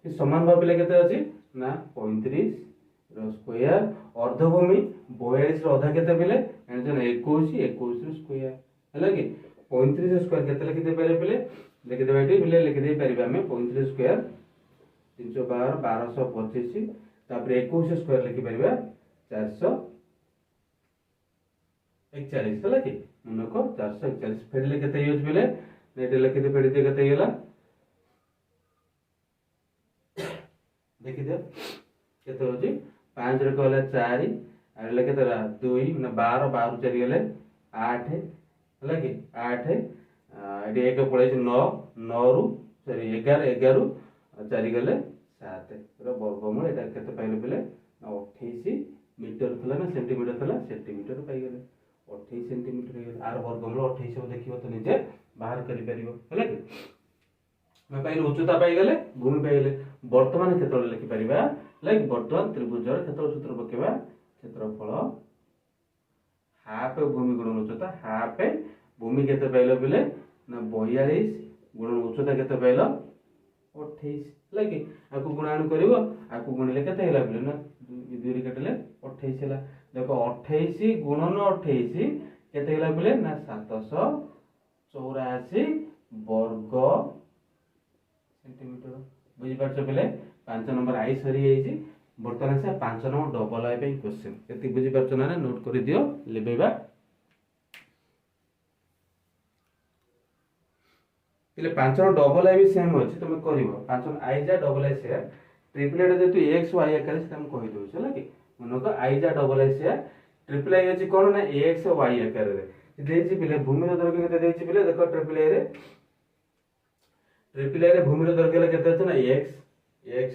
कि समान भाव पिले केते अछि ना 35 रो स्क्वायर अर्ध भूमि 42 रो आधा केते पिले एनजन 21 रो स्क्वायर हला कि 35 स्क्वायर केते लिखि दे पारे पिले लिखि दे बैठी पिले लिखि दे परिबा हमें 35 स्क्वायर 312 1225 तापर 21 स्क्वायर लिखि परिबा 441 हला कि मनको 441 फेरले केते यूज पिले नेट लिखि दे फेर दे केते गेला देखि दे केते होजी 5 रे कहले 4 आर ले केते 2 माने 12 12 4 गेले 8 हला कि 8 एडी एक पळे 9 9 रु सॉरी 11 11 रु 4 गेले 7 रो वर्गमूल एटा केते पाइले पिले 28 मीटर थला ना सेंटीमीटर थला सेंटीमीटर पाइ गेले 28 सेंटीमीटर गेले आर वर्गमूल 28 देखिबो तो निजे बाहर करि परिबो हला कि मैं पाइले उच्चता पाइ गेले भूमि पाइ गेले वर्तमान क्षेत्रफल लिखि परिबा लाइक वर्तमान त्रिभुजर क्षेत्रफल सूत्र पकेबा क्षेत्रफल हाफ भूमि गुणन उच्चता हाफ भूमि केते पाइलो बिले ना 42 गुणन उच्चता केते पाइलो 28 लाइक आकु गुणान करिवो आकु गुणिले केते हैला बिले ना 2 रे कटले 28 हैला देखो 28 गुणन 28 केते हैला बिले ना 784 वर्ग सेंटीमीटर बुझी पारछ बेले 5 नंबर आई सरी जाईची वर्तमान से 5 नंबर डबल आई पे क्वेश्चन एति बुझी पारछ ना नोट करि दियो लेबेबा इले 5 नंबर डबल आई भी सेम अछि तमे करिवो 5 आई जा डबल आई से ट्रिपलेट जेतु x y आकार से हम कहि दउ छला कि मनको आई जा डबल आई से ट्रिपल आई अछि कोन ना x y आकार रे देछि बिले भूमि रो दैर्घ्य केते देछि बिले देखो ट्रिपल आई रे भूमि रो दैर्घ्य केते अछि ना x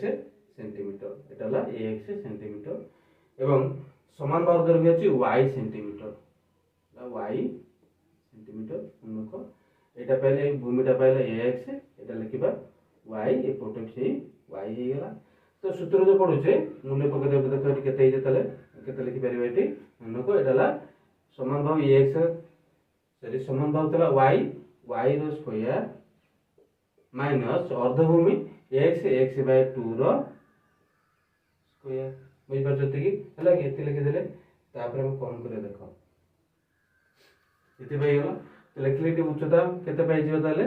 सेंटीमीटर एटाला x सेंटीमीटर एवं समान बाहु दैर्घ्य अछि y सेंटीमीटर y सेंटीमीटर मनको एटा पहले भूमिटा पहले x एटा लिखिबा y ए पोटेंट से y हे गेला तो सूत्र जो पढुचे मूल्य पके देबे देखो केते हे तले केते लिखि परिबा एटी मनको एटाला समान बाहु x सॉरी समान बाहु तला y रो स्क्वायर माइनस अर्ध भूमि x 2 रो स्क्वायर बुझी पारछ एतिकी हला कि एति लिखि देले तापर हम कौन करे देखो एति पाई गेला तो लिखले टी उच्चता केते पाई जिवो ताले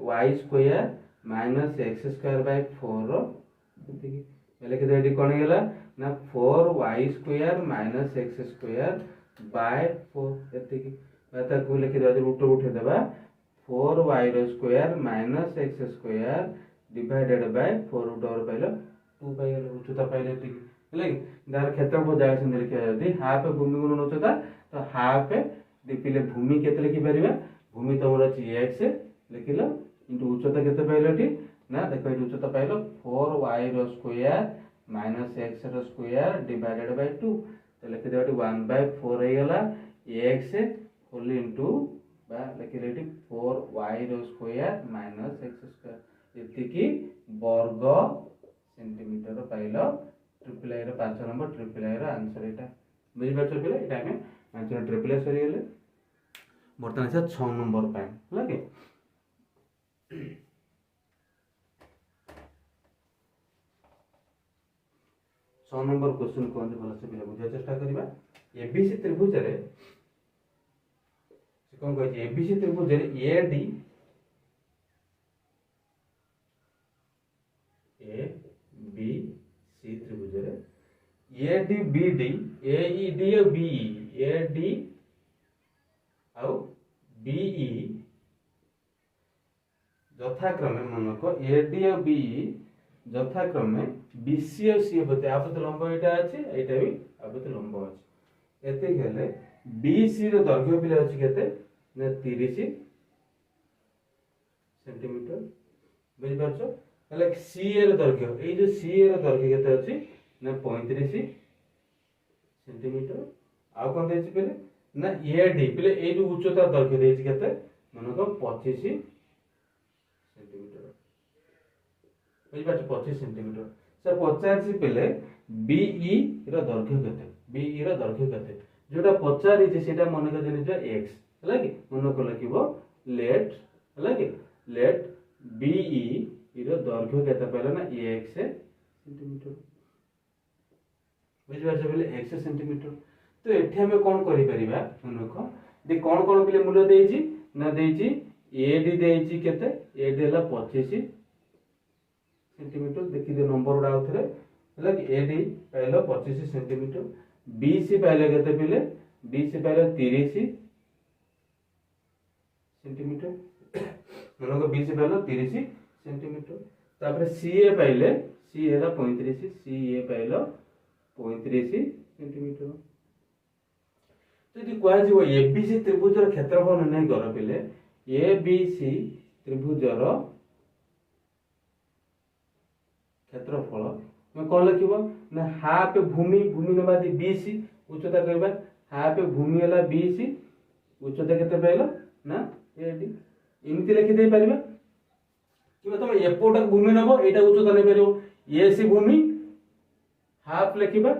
y square minus x square by 4 एतिकी लिखि दे एटी कोन गेला ना 4y square minus x square by 4 एतिकी बाता को लिखि दे रूट उठे देबा 4y रो square minus x square divided by 4 root over पाइलो 2 पाई गेला उच्चता पाइले एतिकी हेला कि दार क्षेत्रफल जागा से लिखिया जदी हाफ भूमि गुणन उच्चता तो हाफ दिपिले भूमि केते लिखि परिबा भूमि तमरा अछि x लिखिलो इनटू उच्चता केते पाइलो एटी ना देखो एटी उच्चता पाइलो 4y रो स्क्वायर माइनस x रो स्क्वायर डिवाइडेड बाय 2 तो लिखि देबा 1/4 हे गेला x होल इनटू बा लिखिले एटी 4y रो स्क्वायर माइनस x स्क्वायर एतिकी वर्ग सेंटीमीटर पाइलो ट्रिपल आई रो 5 नंबर ट्रिपल आई रो आंसर एटा बुझि पाछो पिले एटा हमें आंसर ट्रिपल आई सरी गेले बर्तमान से 6 नंबर पाए हला के 6 नंबर क्वेश्चन को भल से पिले बुझा चेष्टा करिबा एबीसी त्रिभुज रे से कोन कहै छै एबीसी त्रिभुज रे एडी ए बी सी त्रिभुज रे एडी बीडी एईडी और बीई एडी और बीई यथाक्रमे मनक एडी और बीई यथाक्रमे बीसी और सी होते आपत लंब एटा अछि एटा भी आपत लंब अछि एते गेले बीसी रो दैर्घ्य पिले अछि केते ने 30 सेंटीमीटर बुझि पाछो हले सी रो दैर्घ्य ए जो सी रो दैर्घ्य केते अछि ने 35 सेंटीमीटर आ कोन देछि पिले ना एडी पिले ए जो उच्चता दैर्घ्य देछि केते मनक 25 सेंटीमीटर बुझि पाछो 25 सेंटीमीटर से 50 पिले बीई रो दैर्घ्य केते बीई रो दैर्घ्य केते जोटा 50 जे सेटा मन के देनि जो x हला कि मन को लिखिबो लेट हला कि लेट बीई रो दैर्घ्य केते पहले ना x सेंटीमीटर बुझि पाछो पिले x सेंटीमीटर तो एठी हमें कोन करि परिबा मनक दे कोन पिले मूल्य देछि ना देछि एडी देछि केते एडी हला 25 सेंटीमीटर देखि दे नंबर उडा उथरे हला कि एडी पहलो 25 सेंटीमीटर बीसी पहले केते पिले बीसी पहले 30 सेंटीमीटर मनक बीसी पहले 30 सेंटीमीटर तापर सीए पहले सी हेला 35 सीए पहलो 35 सेंटीमीटर तो यदि कह जीवो एबीसी त्रिभुज रो क्षेत्रफल निर्णय कर पिले एबीसी त्रिभुज रो क्षेत्रफल मैं कौन लिखिबो ना हाफ भूमि भूमि नबा दी बीसी उच्चता कहबा हाफ भूमि हला बीसी उच्चता केते पाइलो ना एडी इमिति लिखि दे परिबा किबा तुम एपोटा भूमि नबो एटा उच्चता नै परिबो एसी भूमि हाफ लिखिबा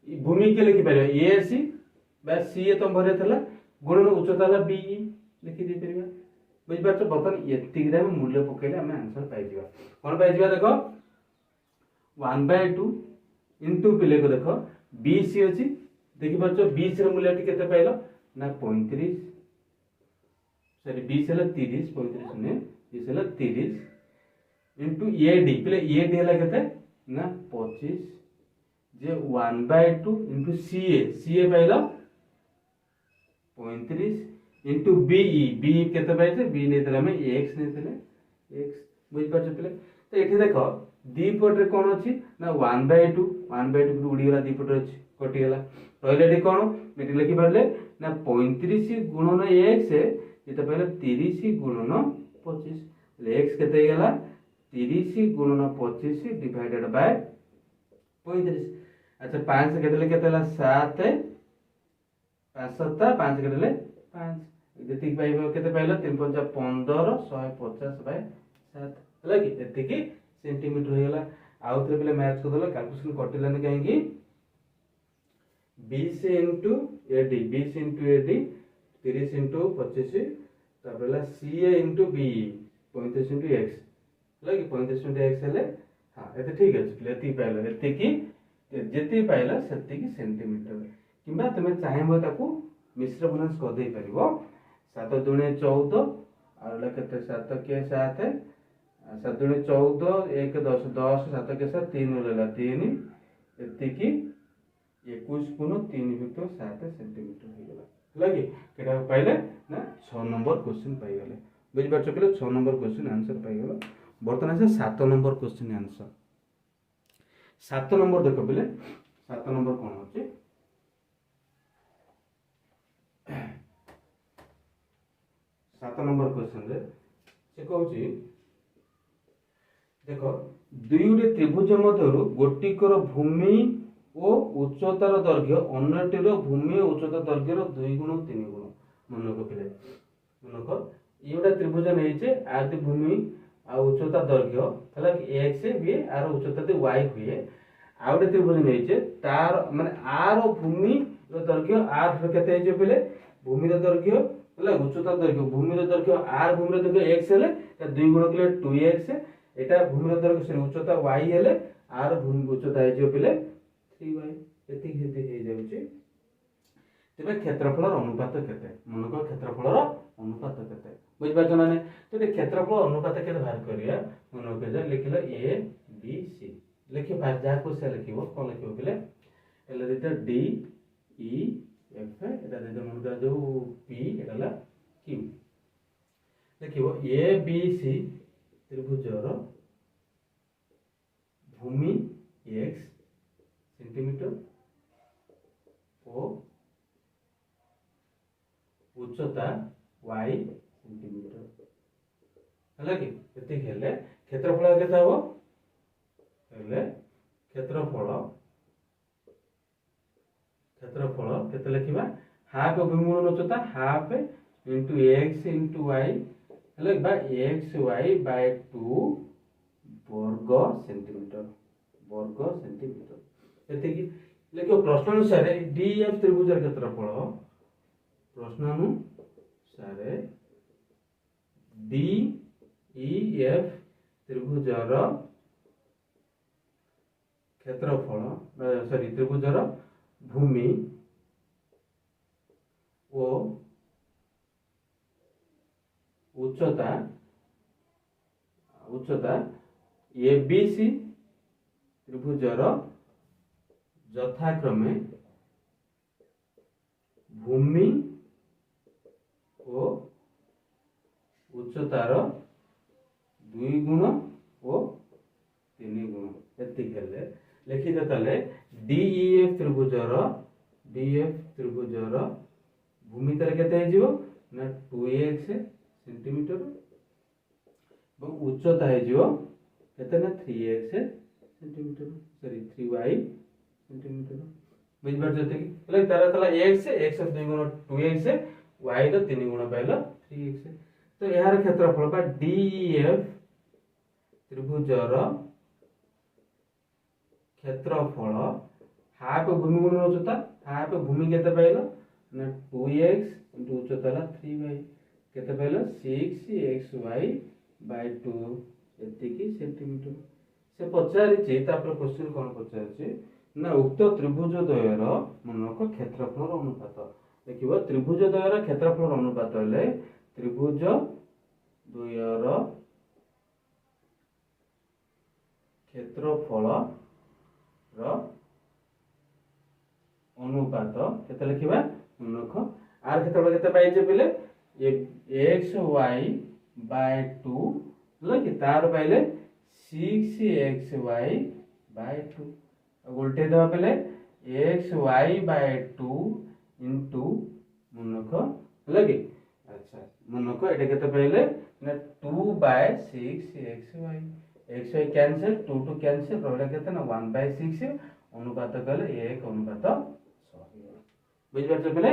भूमि के लिखि परिबा एसी बा सी तुम भरे थला गुणन उच्चता हला बीई लिखि दे परिबा बुझ पाछो बर्तन एतिक रे मूल्य पकेले हम आंसर पाइ जिबा कोन पाइ जिबा देखो 1/2 इनटू पिले को देखो बीसी अछि देखि पाछो बीसी रो मूल्य केते पाइलो ना 35 सॉरी बीसी हला 30 35 ने बीसी हला 30 इनटू एडी पिले एडी हला केते ना 25 जे 1/2 इनटू सीए सीए पाइलो 35 इनटू बीई बी केते पाइछे बी नै तले हम x नै तले x बुझ पाछो पिले तो एठी देखो दी पट रे कोन अछि ना 1/2 1/2 उडी गला दी पट अछि कटि गला रहले एठी कोन एठी लिखि परले ना 35 गुणन x एते पहले 30 गुणन 25 ले x केते गला 30 गुणन 25 डिवाइडेड बाय 35 अच्छा 5 से केते केतेला 7 5 7 5 केतेले 5 जति पाइबो केते पाइलो 3 5 15 150 बाय 7 हला कि एतिकी सेंटीमीटर हो गला आउथरे पले मैच कर देला कैलकुलेशन कटिला नै काहे कि 20 इनटू एडी 30 इनटू 25 तापरला CA into B 35 into x हला कि 35 इनटू x हेले हां एते ठीक अछि प्ले एति पाइलो एतिकी जेति पाइला सेतिकी सेंटीमीटर किंबा तुम चाहिए ताकू मिश्र भग्नांश कर दे परिबो 7 दुणे 14 आउला केते 7 के 7 7 दुणे 14 1 10 10 7 के 7 3 रहला 3 एतिकी 21 गुण 3 भितर 7 सेंटीमीटर हो गला लगे केटा पाइले ना 6 नंबर क्वेश्चन पाइ गले बुझि पाछो पिले 6 नंबर क्वेश्चन आंसर पाइ गलो बर्तमान आसे 7 नंबर क्वेश्चन आंसर 7 नंबर देखो पिले 7 नंबर कोन होचे 7 नंबर क्वेश्चन रे से कहूची देखो दुईटी त्रिभुज मध्यरु गोटिकर भूमि और उच्चतार दैर्घ्य अन्यटीर भूमि और उच्चता दैर्घ्यर 2 गुण 3 गुण मन को पिले मन को एटा त्रिभुज नहिचे आदि भूमि आ उच्चता दैर्घ्य हला x b आर उच्चता दे y हुए आउटे त्रिभुज नहिचे तार माने आर भूमि रो दैर्घ्य r केते हे जे पिले भूमि रो दैर्घ्य हला उच्चता दैर्घ्य भूमि रो दैर्घ्य r भूमि रो दैर्घ्य x हेले 2 गुण केले 2x एटा भूमि रो दैर्घ्य सरी उच्चता y हेले r भूमि उच्चता हे जे पिले 3y एति हेति हे जाउची तेबे क्षेत्रफल अनुपात केते मन को क्षेत्रफल अनुपात केते बुझ पाछ ना ने तो क्षेत्रफल अनुपात केते बाहर करिया मन को जे लिखिलो a b c लिखि बाहर जा को से लिखिबो कोन लिखिबो बिले एले देता d e f एटा देता मन का जो p एटाला q लिखिबो a b c त्रिभुजर भूमि x सेंटीमीटर और उच्चता y सेंटीमीटर हला कि एते हेले क्षेत्रफल केता हो हेले क्षेत्रफल केते लिखिबा हाफ भूमि गुणन उच्चता half into x into y हला बा x y बाय 2 वर्ग सेंटीमीटर एते कि लेकिन प्रश्न अनुसार डीएफ त्रिभुजर क्षेत्रफल प्रश्न अनुसार डीईएफ त्रिभुजर क्षेत्रफल सॉरी त्रिभुजर भूमि और उच्चता एबीसी त्रिभुजर यथाक्रमे भूमि और उच्चतार 2 गुण और 3 गुण एति हेले लिखि देतले डीईएफ त्रिभुजर भूमि तार केते हे जिवो ना 2x सेंटीमीटर और उच्चता हे जिवो केते ना 3x centimetre sorry 3y centimetre बुझ बार जते कि ले तारा तला x 2 गुण 2x y रो 3 गुण पाइलो 3x तो यार क्षेत्रफल बा DEF त्रिभुजर क्षेत्रफल हाफ भूमि गुण उच्चता हाफ भूमि केते पाइलो ना 2x इनटू उच्चता ला 3y केते पाइलो 6xy बाय 2 एतिकी सेंटीमीटर से पचारिछि तापर क्वेश्चन कोन पचारिछि ना उक्त त्रिभुज द्वयर मनक क्षेत्रफल अनुपात देखिबो त्रिभुज द्वयर क्षेत्रफल अनुपात ले त्रिभुज द्वयर क्षेत्रफल र अनुपात केते लिखिबा मनक आर क्षेत्रफल केते पाइजे पिले xy बाय 2 लकी तार पाइले 6xy बाय 2 उल्टे देवा पहले xy बाय 2 इनटू मनक लगे अच्छा मनक एटा केते पहले ना 2 by 6xy xy cancel 2 two cancel रहला केते ना 1 बाय 6 अनुपात कले 1 अनुपात 6 बुझ पाछो पहले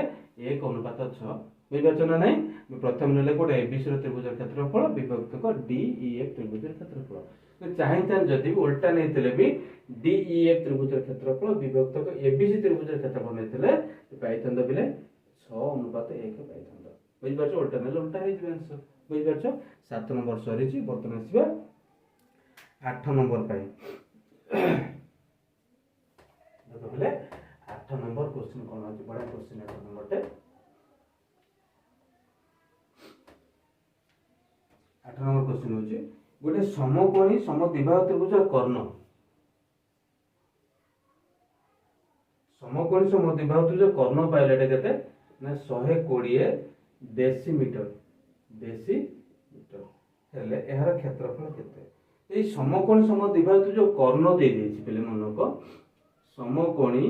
1 अनुपात 6 बुझ पाछो ना नहीं मैं प्रथम नेले कोटे एबीसी रो त्रिभुज क्षेत्रफल विभक्त को डीईएफ त्रिभुज क्षेत्रफल तो चाहिए जदि उल्टा नहीं थे भी डीईएफ त्रिभुज क्षेत्रफल विभक्त को एबीसी त्रिभुज क्षेत्रफल नहीं थे तो पाइथन बिले 6 अनुपात 1 पाइथन बुझ पाछो उल्टा नेले उल्टा हे जे आंसर बुझ पाछो 7 नंबर सरी छी वर्तमान आसीबा 8 नंबर पाई बोले 8 नंबर क्वेश्चन कौन अछि बड़ा क्वेश्चन 8 नंबर टे 8 नंबर क्वेश्चन होची गोटे समकोणी समद्विबाहु त्रिभुज कर्ण समकोणी समद्विबाहु त्रिभुज कर्ण पाइले केते ना 120 डेसीमीटर हेले एहार क्षेत्रफल केते ए समकोणी समद्विबाहु त्रिभुज कर्ण दे देछि पहिले मनक समकोणी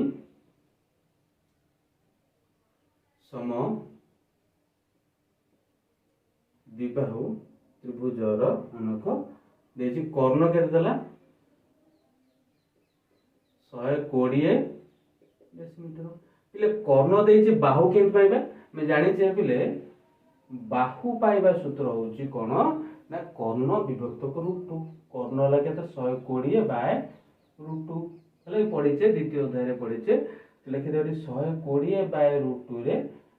सम द्विबाहु त्रिभुजर मनक देछि कर्ण केते देला 120 डेसीमीटर पिले कर्ण देछि बाहु केते पाइबा मैं जानि छै पिले बाहु पाइबा सूत्र होछि कोन ना कर्ण विभक्त √2 कर्ण ला केते 120 बाय √2 हले पढिचे द्वितीय अध्याय रे पढिचे लिखि देबि 120 बाय √2 रे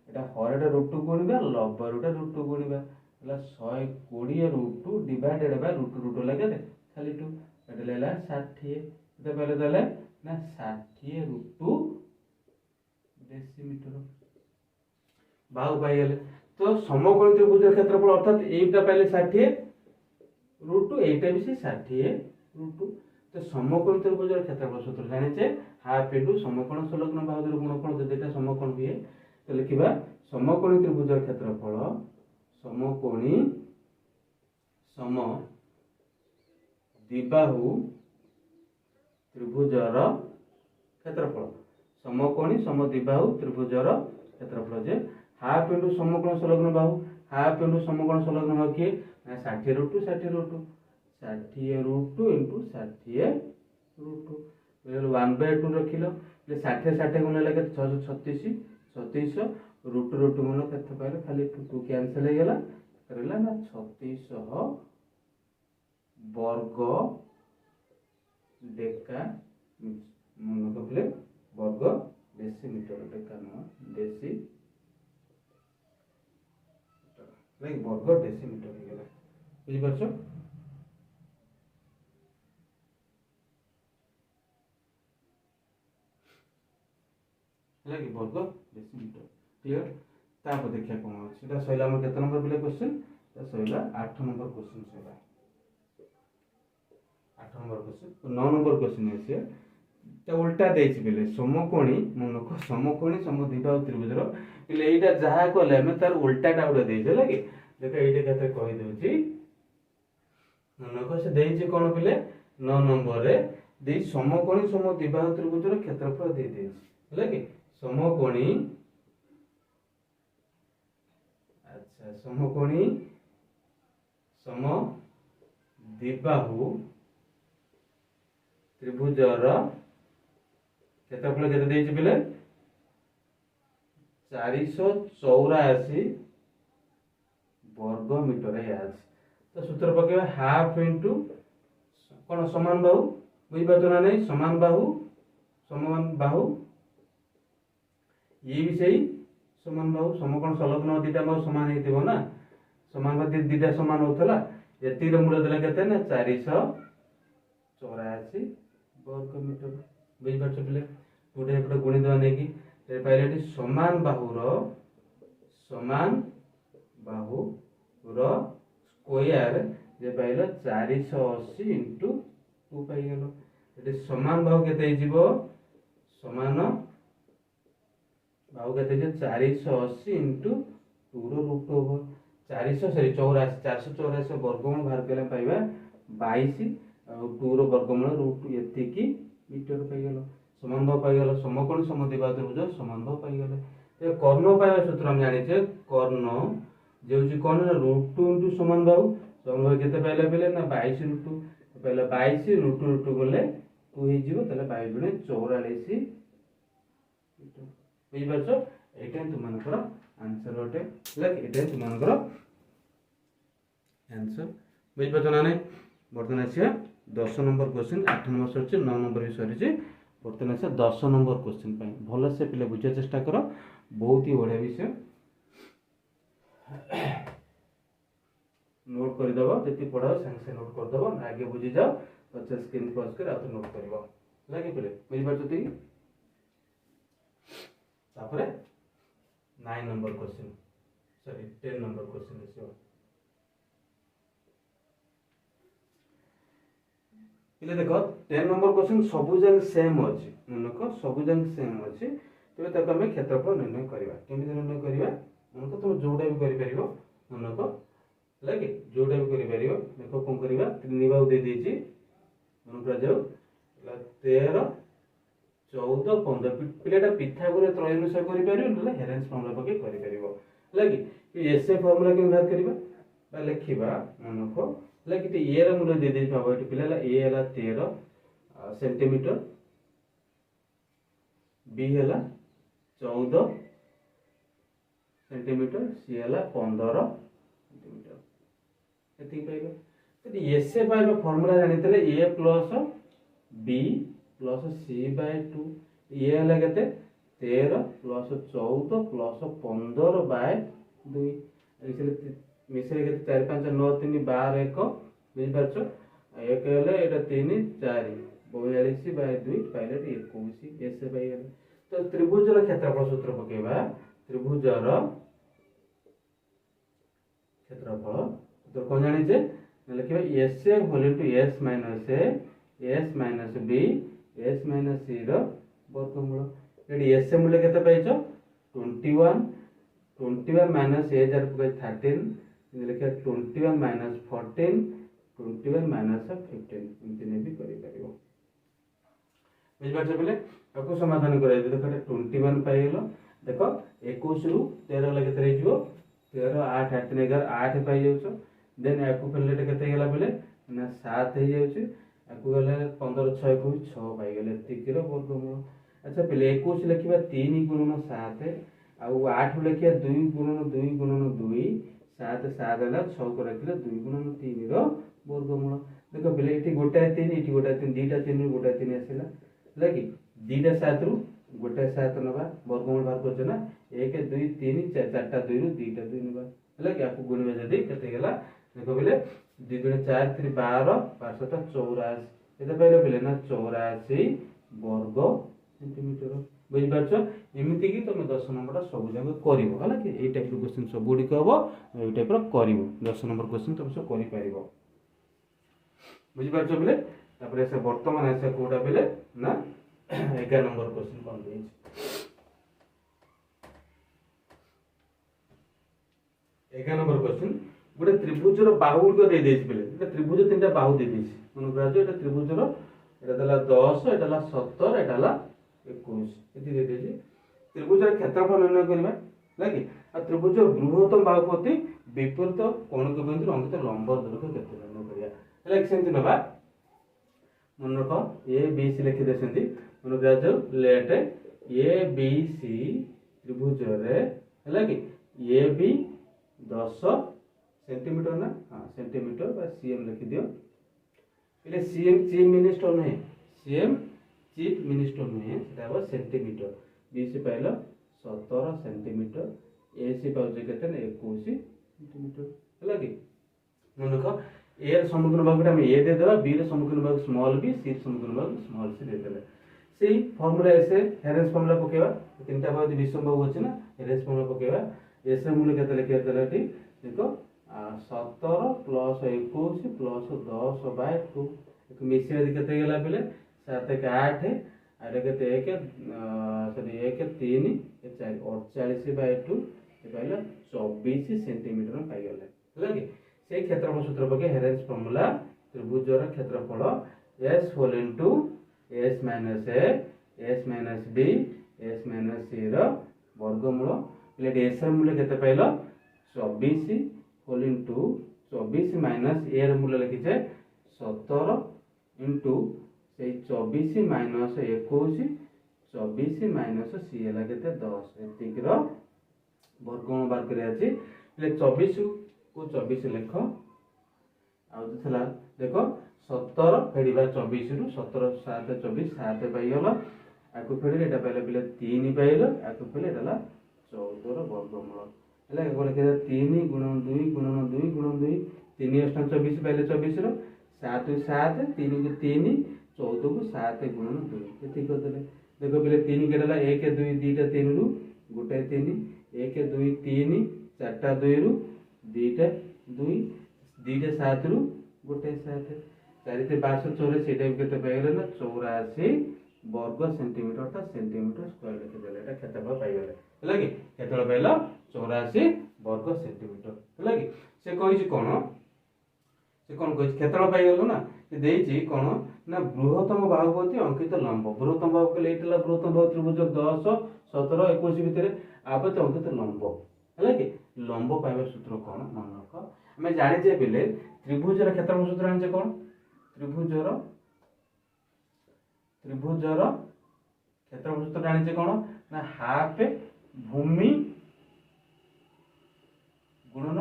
एटा हरडा √2 गुणिबा लबरटा √2 गुणिबा हला 120 √2 डिवाइडेड बाय √2 लागे खाली 2 एटा लेला 60 एटा पहले देले ना 60 √2 डेसीमीटर बाहु पाई गेले तो समकोणी त्रिभुज क्षेत्रफल अर्थात एटा पहले 60 √2 एटा भी से 60 √2 तो समकोणी त्रिभुज क्षेत्रफल सूत्र जानि छे हाफ इनटू समकोण संलग्न बाहुर गुणफल जदि एटा समकोण हुए तो लिखिबा समकोणी त्रिभुज क्षेत्रफल समकोणी सम द्विबाहु त्रिभुजर क्षेत्रफल समकोणी सम द्विबाहु त्रिभुजर क्षेत्रफल जे हाफ इनटू समकोण संलग्न बाहु हाफ इनटू समकोण संलग्न बाहु के 60 √2 60 √2 60 √2 इनटू 60 √2 वेल 1/2 रखिलो ले 60 60 गुणा लगे 636 3600 √2 गुणा केते पाइले खाली 2 कैंसिल हो गेला करला ना 3600 वर्ग डेका मन कहले वर्ग डेसीमीटर डेका न डेसी लाइक वर्ग डेसीमीटर हो गेला बुझि परछो लाइक वर्ग डेसीमीटर क्लियर तापर देखिया कोन अछि सेटा सहिला हमर केते नंबर पिले क्वेश्चन त सहिला 8 नंबर क्वेश्चन सहिला 8 नंबर क्वेश्चन 9 नंबर क्वेश्चन अछि त उल्टा देछि पिले समकोणी मनक समकोणी समद्विबाहु त्रिभुजर पिले एटा जहा कोले हम तार उल्टाटा उडे देछि लागे देखो एटा केते कहि दोछि मनक से देछि कोन पिले 9 नंबर रे दे समकोणी समद्विबाहु त्रिभुजर क्षेत्रफल दे देछि लागे समकोणी अच्छा समकोणी सम द्विबाहु त्रिभुजर क्षेत्रफल केते देछि पिले 484 वर्ग मीटर है आज तो सूत्र पकेबा हाफ इनटू कोन समान बाहु बुझि पाछना नै समान बाहु ये भी सही समान बाहु समकोण संलग्न दीटा बाहु समान हेतिबो ना समान बाहु दीटा समान होतला एति रे मूल देला केते ना 484 वर्ग मीटर बुझि पाछ पिले गुडे एपटे गुणी दवा नै कि रे पाइलेटी समान बाहुर स्क्वायर जे पाइलो 480 इनटू 2 पाइ गेलो एटी समान बाहु केते हिजिबो समान बाहु केते जे 480 इनटू 2 रो रूट ओवर 484 वर्गमूल बाहर केले पाइबा 22 और 2 रो वर्गमूल रूट एति की मीटर पाइ गेलो समान भाव पाइ गेलो समकोण समद्विबाहु त्रिभुज समान भाव पाइ गेले ए कर्ण पाइबा सूत्र हम जानि छे कर्ण जेउची कोन √2 इनटू समान भाव केते पाइले पहिले ना 22 √2 पहिले 22 √2 गले 2 हे जीवो तले 22 गुणे 44 मीटर बुझि पाछो एटा तुम मानकर आंसर होटे लाइक एटा तुम मानकर आंसर बुझि पाछो ना नै वर्तमान आसिया 10 नंबर क्वेश्चन 8 नंबर सरिचे 9 नंबर भी सरिचे वर्तमान आसिया 10 नंबर क्वेश्चन पई भलो से पिले बुझे चेष्टा करो बहुत ही बढ़िया विषय नोट कर दबो जति पढाओ संग से नोट कर दबो आगे बुझी जाओ 50 स्क्रीन पॉज कर आ तो नोट करबो लागे पिले बुझि पाछो ती तापर 9 number question sorry 10 number question आसो इले देखो 10 नंबर क्वेश्चन सबु जंग सेम अछि मनक सबु जंग सेम अछि तबे तक हमें क्षेत्रफल निर्णय करबा केमिति निर्णय करबा मनक तुम जोडा भी करि परिबो मनक लागे जोडा भी करि परिबो देखो कोन करबा 3 भाग दे देछि मनक जाऊ 13 14 15 पिलेटा पिथागोरस त्रयोनुसार करि परिबो नले हेरेंस फॉर्मूला पके करि परिबो लागे एसए फॉर्मूला के बात करबा बा लिखिबा मनक लागे ती ए रा मूल्य दे दे पाबो एटी पिलेला ए हला 13 सेंटीमीटर बी हला 14 सेंटीमीटर सी हला 15 सेंटीमीटर एति पाइबो तदी एसए पाइबा फार्मूला जानितले a plus b plus c by 2 ए हला केते 13 प्लस 14 प्लस 15 बाय 2 इसले मिसरे केते 4 5 9 3 12 1 बुझि परछो एक हेले एटा 3 4 42 बाय 2 पाइले 21 एसए बाय गेल तो त्रिभुजर क्षेत्रफल सूत्र पकेबा त्रिभुजर क्षेत्रफल तो कोन जानि जे लिखिबा एसए whole into S minus A S minus B S minus C रो वर्गमूल एडी एसए मूल्य केते पाइछो 21 माइनस ए जार पके 13 लिखिबा 21 माइनस 14 21 माइनस 15 इनते ने भी करि परिबो बुझ परछो पले ताको समाधान करै देखो 21 पाइलो देखो 21 रु 13 लगे केते रे जिवो 13 8 8 3 11 8 पाइ जाउछो देन याकू फेले केते गेला बेले ना 7 हे जाउछी याकू गेले 15 6 को 6 पाइ गेले तिकिरो वर्गमूल अच्छा पहले 21 लिखिबा 3 गुणन 7 आउ 8 लिखिया 2 गुणन 2 7 7 हला 6 को रखिले 2 गुणन 3 रो वर्गमूल देखो पहले एठी गोटा 3 एठी गोटा 3 दीटा 3 रु गोटा 3 आसीला लागी दीटा 7 रु गोटा 7 नबा वर्गमूल बाहर करछ ना 1 2 3 4 चारटा 2 रु दीटा 2 नबा लागी याकू गुणबे जदी केते गेला देखो पहले 2 2 4 3 12 5 7 84 एते पहले पहले ना 84 वर्ग सेंटीमीटर बुझ परछो एमिति की तुम 10 नंबर सब जगह करिवो हला कि ए टाइप रो क्वेश्चन सब गुडी कहबो ए टाइप रो करिवो 10 नंबर क्वेश्चन तुम सब करि परिवो बुझ परछो पहले तापर से वर्तमान ऐसे कोडा पहले ना 11 नंबर क्वेश्चन कोन देछ 11 नंबर क्वेश्चन गोटे त्रिभुजर बाहु को दे देछ पहले एटा त्रिभुज तीनटा बाहु दे देछ मन ग्राजो एटा त्रिभुजर एटा दला 10 एटा ला 17 एटा ला 21 एति दे देछ त्रिभुजर क्षेत्रफल निर्णय करबा लागी आ त्रिभुजर बृहत्तम बाहु प्रति विपरीत कोण के बिंदु अंकित लंब दूरत्व केते निर्णय करिया हला सेंति नबा मन रखो ए बी सी लिखि देसंती मन ग्राजो लेट ए बी सी त्रिभुजर रे हला कि ए बी 10 सेंटीमीटर ना हां सेंटीमीटर बा सीएम लिखि दियो इले सीएम चीफ मिनिस्टर नहीं सीएम चीफ मिनिस्टर नहीं सेटा बा सेंटीमीटर बीसी पाइलो 17 सेंटीमीटर एसी पाउजे केते 21 सेंटीमीटर हला कि मन रखो ए र समुद्र भाग हम ए दे देबा बी र समुद्र भाग स्मॉल बी सी समुद्र भाग स्मॉल सी दे देले सेही फार्मूला ऐसे हेरेंस फार्मूला पकेबा तीनटा भाग विषम भाग अछि ना हेरेंस फार्मूला पकेबा एस मूल्य केते लिखिया देला एठी देखो 17 प्लस 21 प्लस 10 बाय 2 एक मिसिया केते गेला बेले 7 के 8 आरे केते 1 सॉरी 1 3 4 48 बाय 2 ए पाइला 24 सेंटीमीटर पाइ गेले हला कि से क्षेत्रफल सूत्र पके हेरेंस फार्मूला त्रिभुजर क्षेत्रफल s whole into s minus a s minus b s minus c रो वर्गमूल प्लेट s र मूल्य केते पाइलो 24 होल इनटू 24 माइनस a र मूल्य लिखिछे 17 इनटू से 24 माइनस 21 24 माइनस c हला केते 10 एतिक रो वर्गमूल बार करे अछि प्लेट 24 को 24 लिखो आ थला देखो 17 फेडिबा 24 रु 17 7 24 7 पाइ गेलो आकु फेडिले एटा पहले पहले 3 पाइलो आकु फेले एटाला 14 रो वर्गमूल हला गोले के 3 गुणन 2 गुणन 2 गुणन 2 3 अष्ट 24 पहले 24 रो 7 7 3 को 3 14 को 7 गुणन 2 एति कर देले देखो पहले 3 केडला 1 2 2 3 रु गोटे 3 1 2 3 4टा 2 रु 2टा 2 2टा 7 रु गोटे 7 4 थे 584 सेटा भी केते पाइले ना 84 वर्ग सेंटीमीटर अर्थात सेंटीमीटर स्क्वायर लिखि देले एटा क्षेत्रफल पाइ गेले हला कि केतळ पाइलो 84 वर्ग सेंटीमीटर हला कि से कहि छी कोन से कोन कहि क्षेत्रफल पाइ गेलो ना से देई छी कोन ना बृहत्तम बाहुपति अंकित लंब बृहत्तम बाहु के लेटला बृहत्तम बाहु त्रिभुज 10 17 21 भितर आपते अंकित लंब हला कि लंब पाइबा सूत्र कोन मन रख हमें जानि जे बिले त्रिभुजर क्षेत्रफल सूत्र जानि जे कोन त्रिभुजर क्षेत्रफल सूत्र जानि जे कोन ना हाफ भूमि गुणन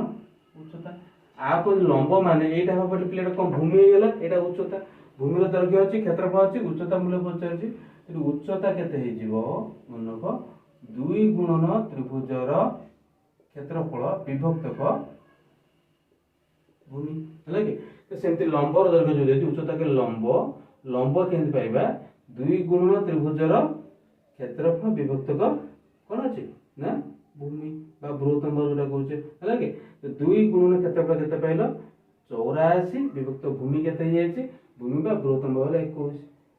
उच्चता आप लंब माने एटा हम पटे प्लेट कोन भूमि हे गेला एटा उच्चता भूमि रो दैर्घ्य अछि क्षेत्रफल अछि उच्चता मूल्य पचार छी तो उच्चता केते हे जीवो मन को 2 गुणन त्रिभुजर क्षेत्रफल विभक्तक भूमि हला कि तो सेमति लंब रो दैर्घ्य जो देती उच्चता के लंब केंति पाइबा 2 गुणन त्रिभुजर क्षेत्रफल विभक्तक कोन अछि ना भूमि बा बृहत्तम जोटा कहउचे हला कि तो 2 गुणन क्षेत्रफल केते पाइलो 84 विभक्त भूमि केते हे अछि भूमि बा बृहत्तम होले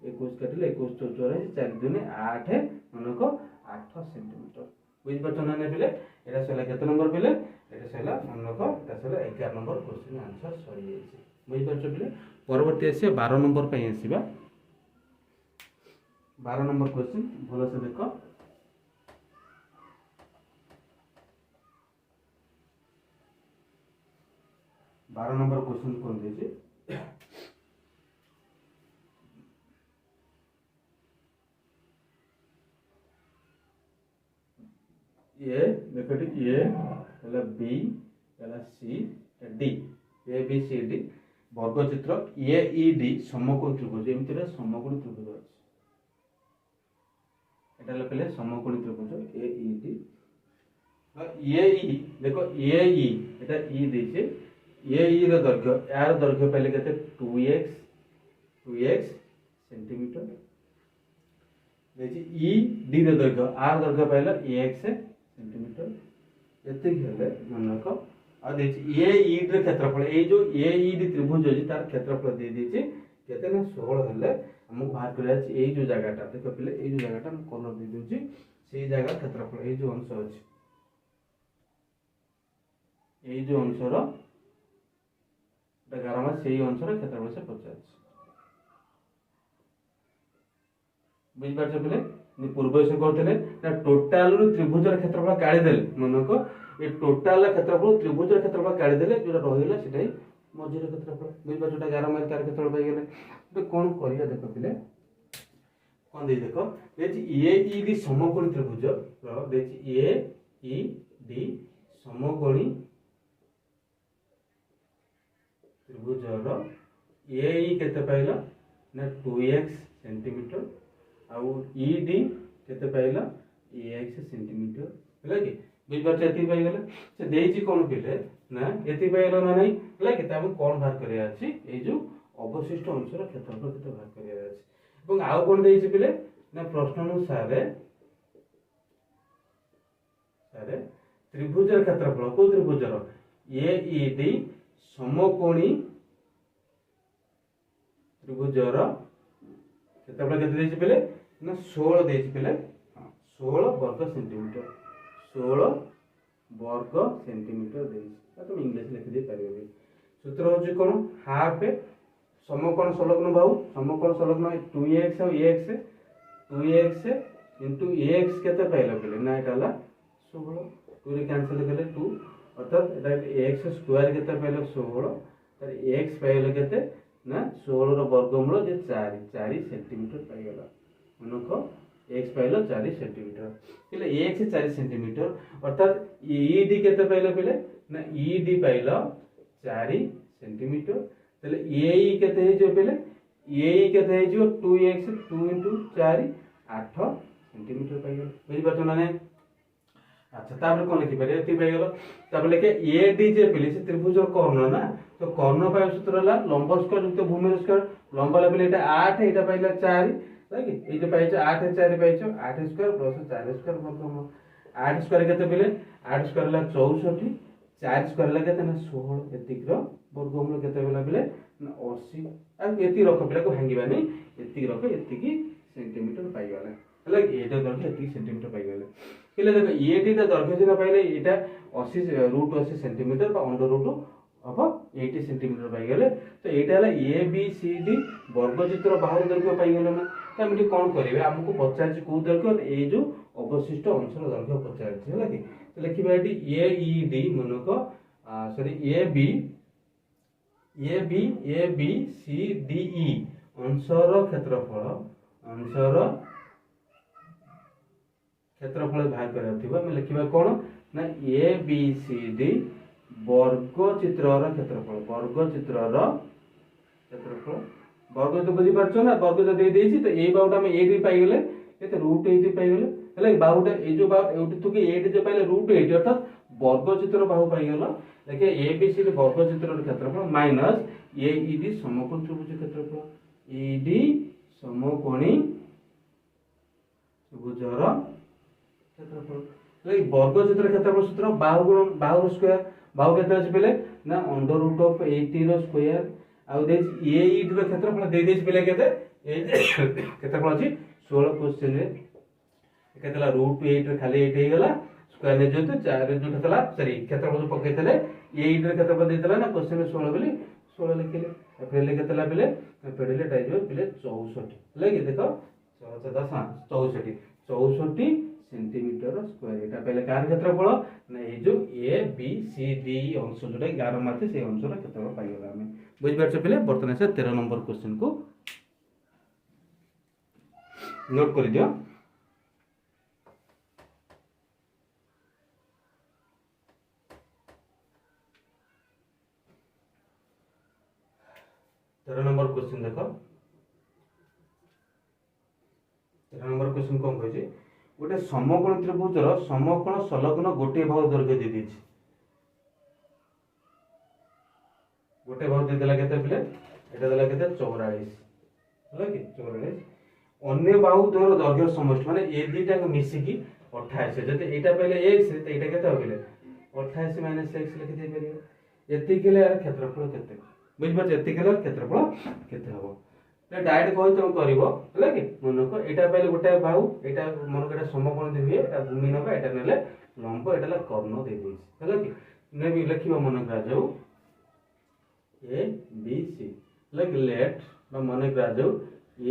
21 काटिले 21 84 4 दुने 8 मनको 8 सेंटीमीटर बुझ पछन ने पिले एटा सला केते नंबर पिले एटा सला मनको एटा सला 11 नंबर क्वेश्चन आंसर सही अछि बुझ पछ पिले परवर्ती आसे 12 नंबर पई आसीबा 12 नंबर क्वेश्चन भलो से देखो 12 नंबर क्वेश्चन कौन दीजिए ये देखो ये हला बी हला C D A B C D वर्ग चित्र ए ई डी समकोण त्रिभुज एमतिरा समकोण त्रिभुज अछि एटा लपले समकोण त्रिभुज ए ई डी ए ई देखो ए ई एटा ई देछे ए ई रो दैर्घ्य यार दैर्घ्य पहले केते 2x सेंटीमीटर देछि ई डी रो दैर्घ्य आर दैर्घ्य पहले ax सेंटीमीटर एते हेले मनक आ देछि ए ई रो क्षेत्रफल ए जो ए ई डी त्रिभुज अछि तार क्षेत्रफल दे देछि केते ना 16 हेले हम बाहर कर अछि ए जो जगहटा देखो पहले ए जो जगहटा हम कलर दे दोछि सेही जगह क्षेत्रफल ए जो अंश अछि ए जो अंशर गारमा सेही अंशर क्षेत्रफल से 50 बुझ पाछ पले नि पूर्व से करथले ना टोटल रु त्रिभुजर क्षेत्रफल काढी देले मनको ए टोटल क्षेत्रफल त्रिभुजर क्षेत्रफल काढी देले जोटा रहिला सेटाई मझिर क्षेत्रफल बुझ पाछ जोटा गारमा तार क्षेत्रफल पाई गेले तो कोन करिया देखो पले कोन दे देखो देछि ए ई डी समकोणी त्रिभुज रो देछि ए ई डी समकोणी त्रिभुजर ए ई केते पाइला ना 2x सेंटीमीटर आउ ई डी केते पाइला ax सेंटीमीटर हला कि बुझ पाछ एति पाइ गेले से देइछि कोन पिले ना एति पाइला ना नै हला कि ताम कोन बाहर करिया अछि ए जो अवशिष्ट अंशर क्षेत्रफल केते बाहर करिया अछि এবং आउ कोन देइछि पिले ना प्रश्न अनुसार सारे त्रिभुजर क्षेत्रफल को त्रिभुजर ए ई डी समकोणी त्रिभुजर क्षेत्रफल केते देछि पहले ना 16 देछि पहले 16 वर्ग सेंटीमीटर 16 वर्ग सेंटीमीटर देछि तुम इंग्लिश लिख दे पारिबे सूत्र होछि कोन हाफ समकोण संलग्न बाहु समकोण संलग्न 2x और ax 2x into ax केते पाइला पहले ना एटाला 16 2 रे कैंसिल करले 2 अर्थात एटा x स्क्वायर केते पाइला 16 तर x पाइला केते ना 16 रो वर्गमूल जे 4 सेंटीमीटर पाइ गेला मनको x पाइला 4 सेंटीमीटर એટલે x 4 सेंटीमीटर अर्थात e d केते पाइला पहले ना e d पाइला 4 सेंटीमीटर तले ए ई केते हे जो पहले ए ई केते हे जो 2x 2 into 4 8 सेंटीमीटर पाइ गेल बुझि पाछ ना ने अच्छा तापर कोन लिखि पारे एति पाइ गेल तापर लेके ए डी जे पहले से त्रिभुज कर्ण ना तो कर्ण पाइ सूत्र ला लंब स्क्वायर युक्त भूमि स्क्वायर लंब ला पहले एटा 8 एटा पाइला 4 लागी ए जे पाइछ 8 4 पाइछ 8 स्क्वायर प्लस 4 स्क्वायर वर्गमूल 8 स्क्वायर केते बेले 8 स्क्वायर ला 64 4 स्क्वायर ला केते ना 16 एतिक रो वर्गमूल केते बेला बेले ना 80 आ एति रख बेला को भांगीबानी एतिक रख एतिक सेंटीमीटर पाई गला हला एटा दैर्घ्य एतिक सेंटीमीटर पाई गले केले देखो एटी ता दैर्घ्य सिना पाइले एटा 80 रूट 80 सेंटीमीटर बा अंडर रूट अब 80 सेंटीमीटर पाई गले तो एटा हला ए बी सी डी वर्ग चित्र बाहर दैर्घ्य पाई गले ना तो हम कोन करिवे हमको पचार को दैर्घ्य ए जो अवशिष्ट अंशर दैर्घ्य पचार हला कि तो लिखिबा एटी ए ई डी मनक sorry A B C D E अंशर क्षेत्रफल बाहर करा मैं लिखिबा कोन ना ए बी सी डी वर्ग चित्रर क्षेत्रफल वर्ग तो बुझी परछो ना वर्ग तो दे देछि तो ए बाउटा में 8 पाई गेले केते रूट 8 पाई गेले हले बाउटा ए जो बाउ एउटी तो के 8 जो पाइले रूट 8 अर्थात वर्ग चित्र बाहु पाई गेला देखे ए बी सी डी वर्ग चित्रर क्षेत्रफल माइनस ए ई डी समकोण त्रिभुज क्षेत्रफल ए डी समकोणी त्रिभुजर क्षेत्रफल वर्ग चित्र क्षेत्रफल सूत्र बाहु स्क्वायर बाहु केते अछि पहिले ना अंडर रूट ऑफ 80 रो स्क्वायर आ दे ए ई डी रो क्षेत्रफल दे देछि पहिले केते क्षेत्रफल अछि 16 क्वेश्चन रे केतेला रूट 8 रे खाली 8 हे गेला स्क्वायर ने जतो 4 रे जो थला सॉरी क्षेत्रफल जो पकेतले ए ई डी रो क्षेत्रफल देतला ना क्वेश्चन में 16 बोली 16 लिखिले पहिले केतेला पहिले पहिले टाइप पहिले 64 लागे देखो 64 सेंटीमीटर स्क्वायर एटा पहले कार क्षेत्रफल ना ए जो ए बी सी डी अंश जोडे 11 माथे से अंशर क्षेत्रफल पाई गेला हमें बुझ परछ पहले बर्तन से 13 नंबर क्वेश्चन को नोट कर दियो 13 नंबर क्वेश्चन देखो 13 नंबर क्वेश्चन कोन कहै छै गोटे समकोण त्रिभुजर समकोण संलग्न गोटे भाग दैर्घ्य दे दिछि गोटे भाग दे देला केते प्ले एटा देला केते 44 होला कि 44 अन्य बाहु द्वयर दैर्घ्य समष्टि माने ए दुटा को मिसी की 28 जते एटा पहले x तो एटा केते होबेले 28 - x लिखि दे परियो एति केले यार क्षेत्रफल केते बुझ पर एति केले क्षेत्रफल केते हबो ले डायरेक्ट कोइ तुम करिवो होला कि मनक एटा पहले गोटे बाहु एटा मनक एटा समकोण दे हुए एटा भूमि नका एटा नेले लंब एटा ला कर्ण दे देछि होला कि ने भी लिखिबो मनक राजौ ए बी सी लाइक लेट बा मनक राजौ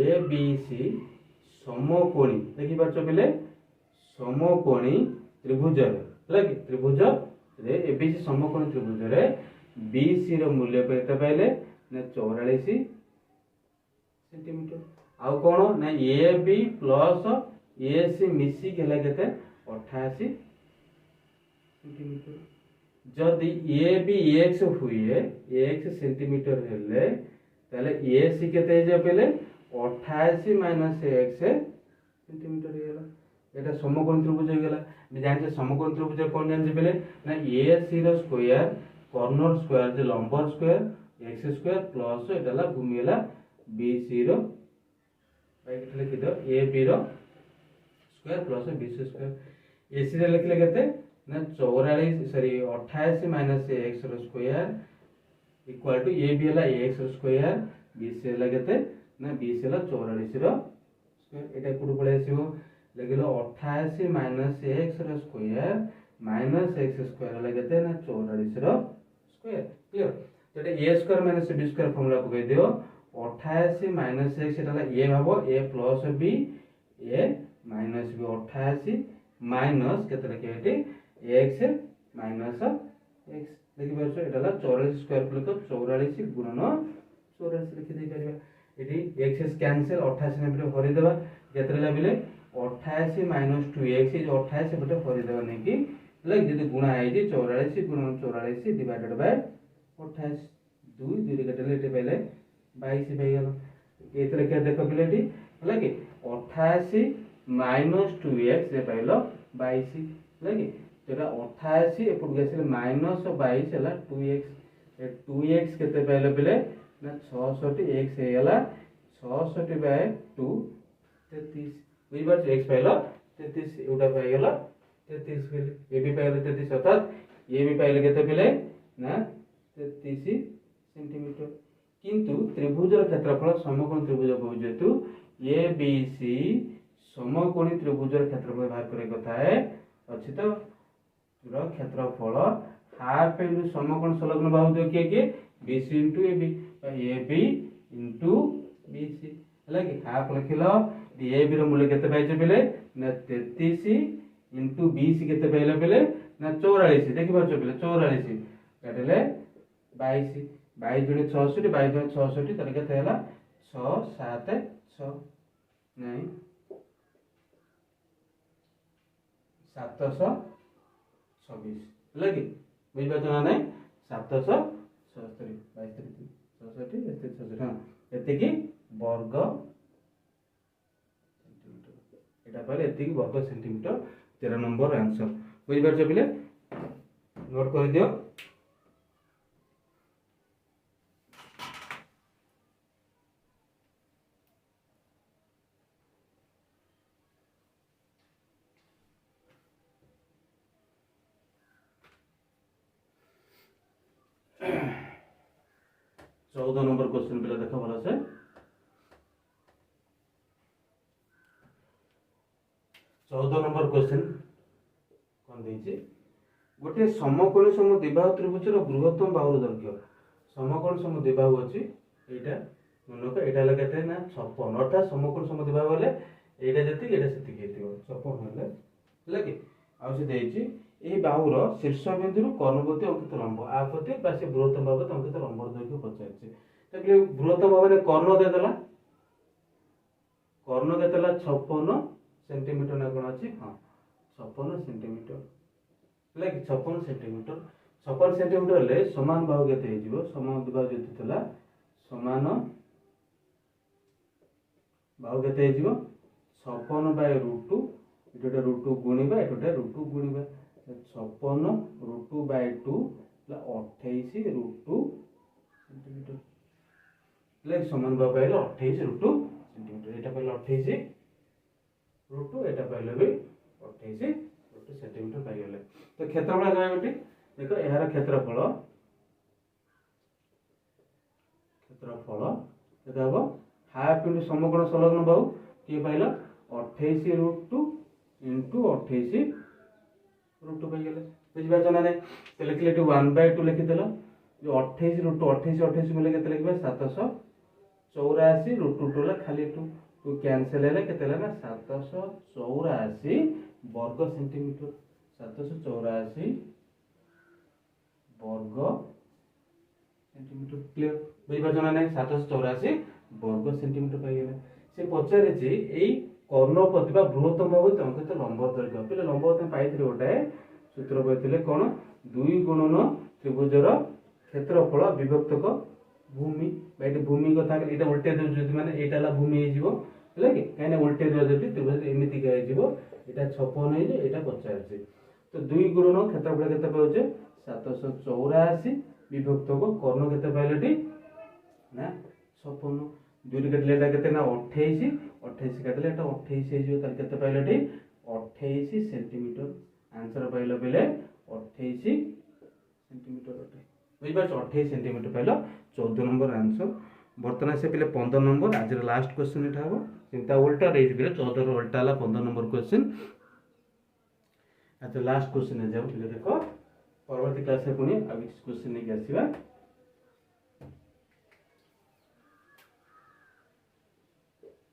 ए बी सी समकोणी देखि परछो पहिले समकोणी त्रिभुज लाइक त्रिभुज रे ए बी सी समकोणी त्रिभुज रे बी सी रो मूल्य पेते पहले ने 44 सेंटीमीटर आउ कोन ना ए बी प्लस ए सी मिसी गेला केते 88 सेंटीमीटर जदि ए बी x हुए x सेंटीमीटर हेले ताले ए सी केते जे पहले 88 - x सेंटीमीटर हेला एटा समकोण त्रिभुज हो गेला जानि समकोण त्रिभुज कोन जानि पहले ना ए सी रो स्क्वायर कॉर्नर स्क्वायर जे लंबर स्क्वायर x स्क्वायर प्लस एटाला भूमिला बी सी रो राइट लिख दो ए बी रो square plus B C square A C रे लिखले केते ना 44 सॉरी 88 - x रो square equal to A B हला x रो स्क्वायर बी सी हला केते ना बी सी हला 44 रो स्क्वायर एटा कुड पळे आसीबो लेकिलो 88 - x रो स्क्वायर - x स्क्वायर हला केते ना 44 रो स्क्वायर क्लियर तो A square minus B square formula पकई दियो 88 - x एटा ए भाबो a plus b a minus b 88 minus केते लिखेबेटी x माइनस x देखि परछो एटा 44 स्क्वायर प्लस 44 गुणन 44 लिखि दे परिबा एटी x कैंसिल 88 ने बिले हरि देबा केते लेबिले 88 - 2x जो 28 बटे हरि देबा नै कि लाइक जदि गुणा आइ जे 44 गुणन 44 डिवाइडेड बाय 28 2 2 रे कटले एटे पहले 22 पे गेलो एतरे के देखो बिलेटी होला कि 88 - 2x जे पाइलो 22 लागी तेरा 88 एपुट गेसिल -22 हला 2x ए 2x केते पाइलो बिले ना 66 x हे गेला 66 बाय 2 33 बुझ बार x पाइलो 33 एउडा पाइ गेला 33 पिले ए बी पाइले 33 अर्थात ए बी पाइले केते पिले ना 33 सेंटीमीटर किंतु त्रिभुजर क्षेत्रफल समकोण त्रिभुज को जेतु ए बी सी समकोणी त्रिभुजर क्षेत्रफल बाहर करे कथा है अछि तो क्षेत्रफल हाफ इनटू समकोण संलग्न बाहु दो के BC into A B into BC हला कि हाफ लिखिलो ए बी रो मूल्य केते पाइछे बेले ना 33 इनटू बीसी केते पाइले बेले ना 44 देखि पाछो बेले 44 काटले 22 22 जुने 66 22 जुने 66 तले केते हला 6 7 6 नहीं 726 हला कि बुझ पाछो ना नहीं 776 22 67 66 हां एते की वर्ग सेंटीमीटर एटा पहले एते की वर्ग सेंटीमीटर 13 नंबर आंसर बुझ पाछो बिले नोट कर दियो 14 नंबर क्वेश्चन पे देखा भला से 14 नंबर क्वेश्चन कौन देछि गोटे समकोणी सम द्विबाहु त्रिभुजर बृहत्तम बाहुर दैर्घ्य समकोण सम द्विबाहु अछि एटा मनक एटा लगते ना 56 अर्थात समकोण सम द्विबाहु होले एटा जति एटा सेति हेतिबो 56 होले लगे आ से देछि ए बाहुर शीर्ष बिंदु कर्णपति अंकित लंब आपति बा से बृहत्तम बाबत अंकित लंब दैर्घ्य पचारछि तबले बृहत्तम बाबत कर्ण देदला कर्ण केतला 56 सेंटीमीटर ना कोन अछि हां 56 सेंटीमीटर लाइक 56 सेंटीमीटर 56 सेंटीमीटर ले समान बाहु केते हिजिवो समान बाहु जति तला समान बाहु केते हिजिवो 56/√2 एटा √2 गुणिबा एटा √2 गुणिबा 56 √2/2 ला 28 √2 सेंटीमीटर लाइक समान बाहु पाइले 28 √2 सेंटीमीटर एटा पाइले 28 √2 एटा पाइले भी 28 √2 सेंटीमीटर पाइ गेले तो क्षेत्रफल काय बेटी देखो एहार क्षेत्रफल केते हबो हाफ इनटू समकोण संलग्न बाहु के पाइला 28 √2 इनटू 28 √2 पाइ गेले बुझबा जना नै तो लिखले 1/2 लिखि देलो जो 28 √2 28 28 मिले केते लिखबा 784 √2 ला खाली 2 कैंसिल है केते ना 784 वर्ग सेंटीमीटर 784 वर्ग सेंटीमीटर क्लियर बुझबा जना नै 784 वर्ग सेंटीमीटर पाइ गेले से पचारे जे एई कर्णपति बा बृहत्तम बाहु अंकित लंब दैर्घ्य पहिले लंब त पाइथिले गोटे सूत्र पाइथिले कोन 2 गुणन त्रिभुजर क्षेत्रफल विभक्तक भूमि बाइट भूमि कथा एटा उल्टे दे जति माने एटा ला भूमि हे जिवो हला कि काने उल्टे दे जति त्रिभुज एमिति का हे जिवो एटा 56 हे जे एटा 85 तो 2 गुणन क्षेत्रफल केते पाउचे 784 विभक्तक कर्ण केते पाइलेटी ना 56 दुई कटले एटा केते ना 28 28 काटले एटा 28 हे जिवो तार केते पाइलेटी 28 सेंटीमीटर आंसर पाइलो बेले 28 सेंटीमीटर अटे बुझबा 28 सेंटीमीटर पाइलो 14 नंबर आंसर वर्तमान से पहले 15 नंबर आज लास्ट क्वेश्चन एटा हो चिंता उल्टा रे जे 14 रो उल्टा ला 15 नंबर क्वेश्चन अच्छा लास्ट क्वेश्चन है जाओ पहले देखो परवर्ती क्लास में पुनी अब इस क्वेश्चन ने आसीबा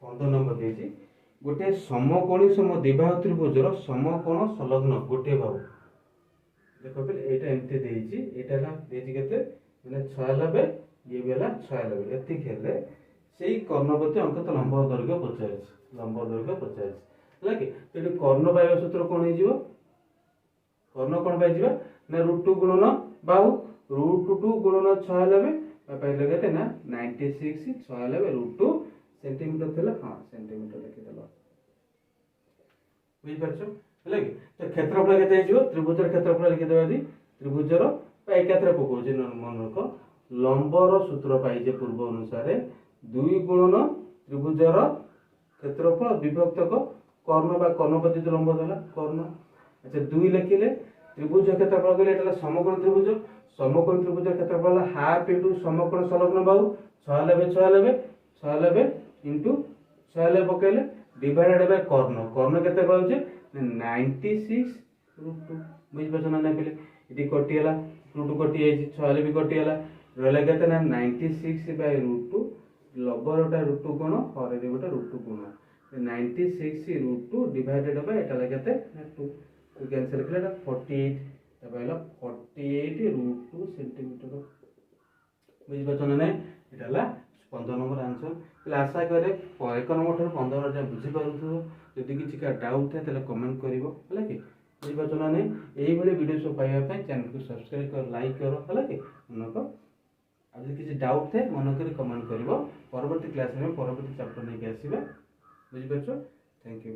15 नंबर देछि गोटे समकोणी सम द्विबाहु त्रिभुजर समकोण संलग्न गोटे बाहु देखो पहले एटा एमते देछि एटा ला देछि केते माने 96 ये बेला 96 एति खेले सेही कर्णपति अंकित लंब दैर्घ्य 50 लंब दैर्घ्य 50 हला कि तो कर्ण पाइबा सूत्र कोन हे जिवो कर्ण कोन पाइ जिवो ना √2 गुणन बाहु √2 गुणन 96 पाइले केते ना 96 96 √2 सेंटीमीटर थिला हां सेंटीमीटर लिखि देलो बुझ परछो हला कि तो क्षेत्रफल केते जिवो त्रिभुजर क्षेत्रफल लिखि देबा दी त्रिभुजर पा एकात्र पको जे मन रखो लंबर सूत्र पाइ जे पूर्व अनुसार 2 गुणन त्रिभुजर क्षेत्रफल विभक्तक कर्ण बा कर्णपति जो लंब देला कर्ण अच्छा 2 लिखिले त्रिभुज क्षेत्रफल कहले एटा समकोण त्रिभुज क्षेत्रफल हाफ इंटू समकोण संलग्न बाहु 6 इंटू 6 पकेले डिवाइडेड बाय कर्ण केते पाउचे 96√2 बुझ पछना ना पहिले इति कटियला √2 कटि जाई 6 भी कटियला रहला केते ना 96/√2 लबरटा √2 कोण हरेबटा √2 कोण 96√2 डिवाइडेड बाय एटा केते ना 2 तो कैंसिल कले 48 तबैला 48√2 सेंटीमीटर बुझ पछना ना एटाला 15 नंबर आंसर तो आशा करे 1 नंबर ठार 15 जा बुझी पारुथो जदि किछि का डाउट है तले कमेंट करिवो हला कि बुझी पछना नै एही भले वीडियो सब पाइबा पे चैनल को सब्सक्राइब कर लाइक करो हला कि उनको अब किसी डाउट थे मन कर कमेंट करिवो परवर्ती क्लास में परवर्ती चैप्टर नै के आसीबा बुझी परछो थैंक यू।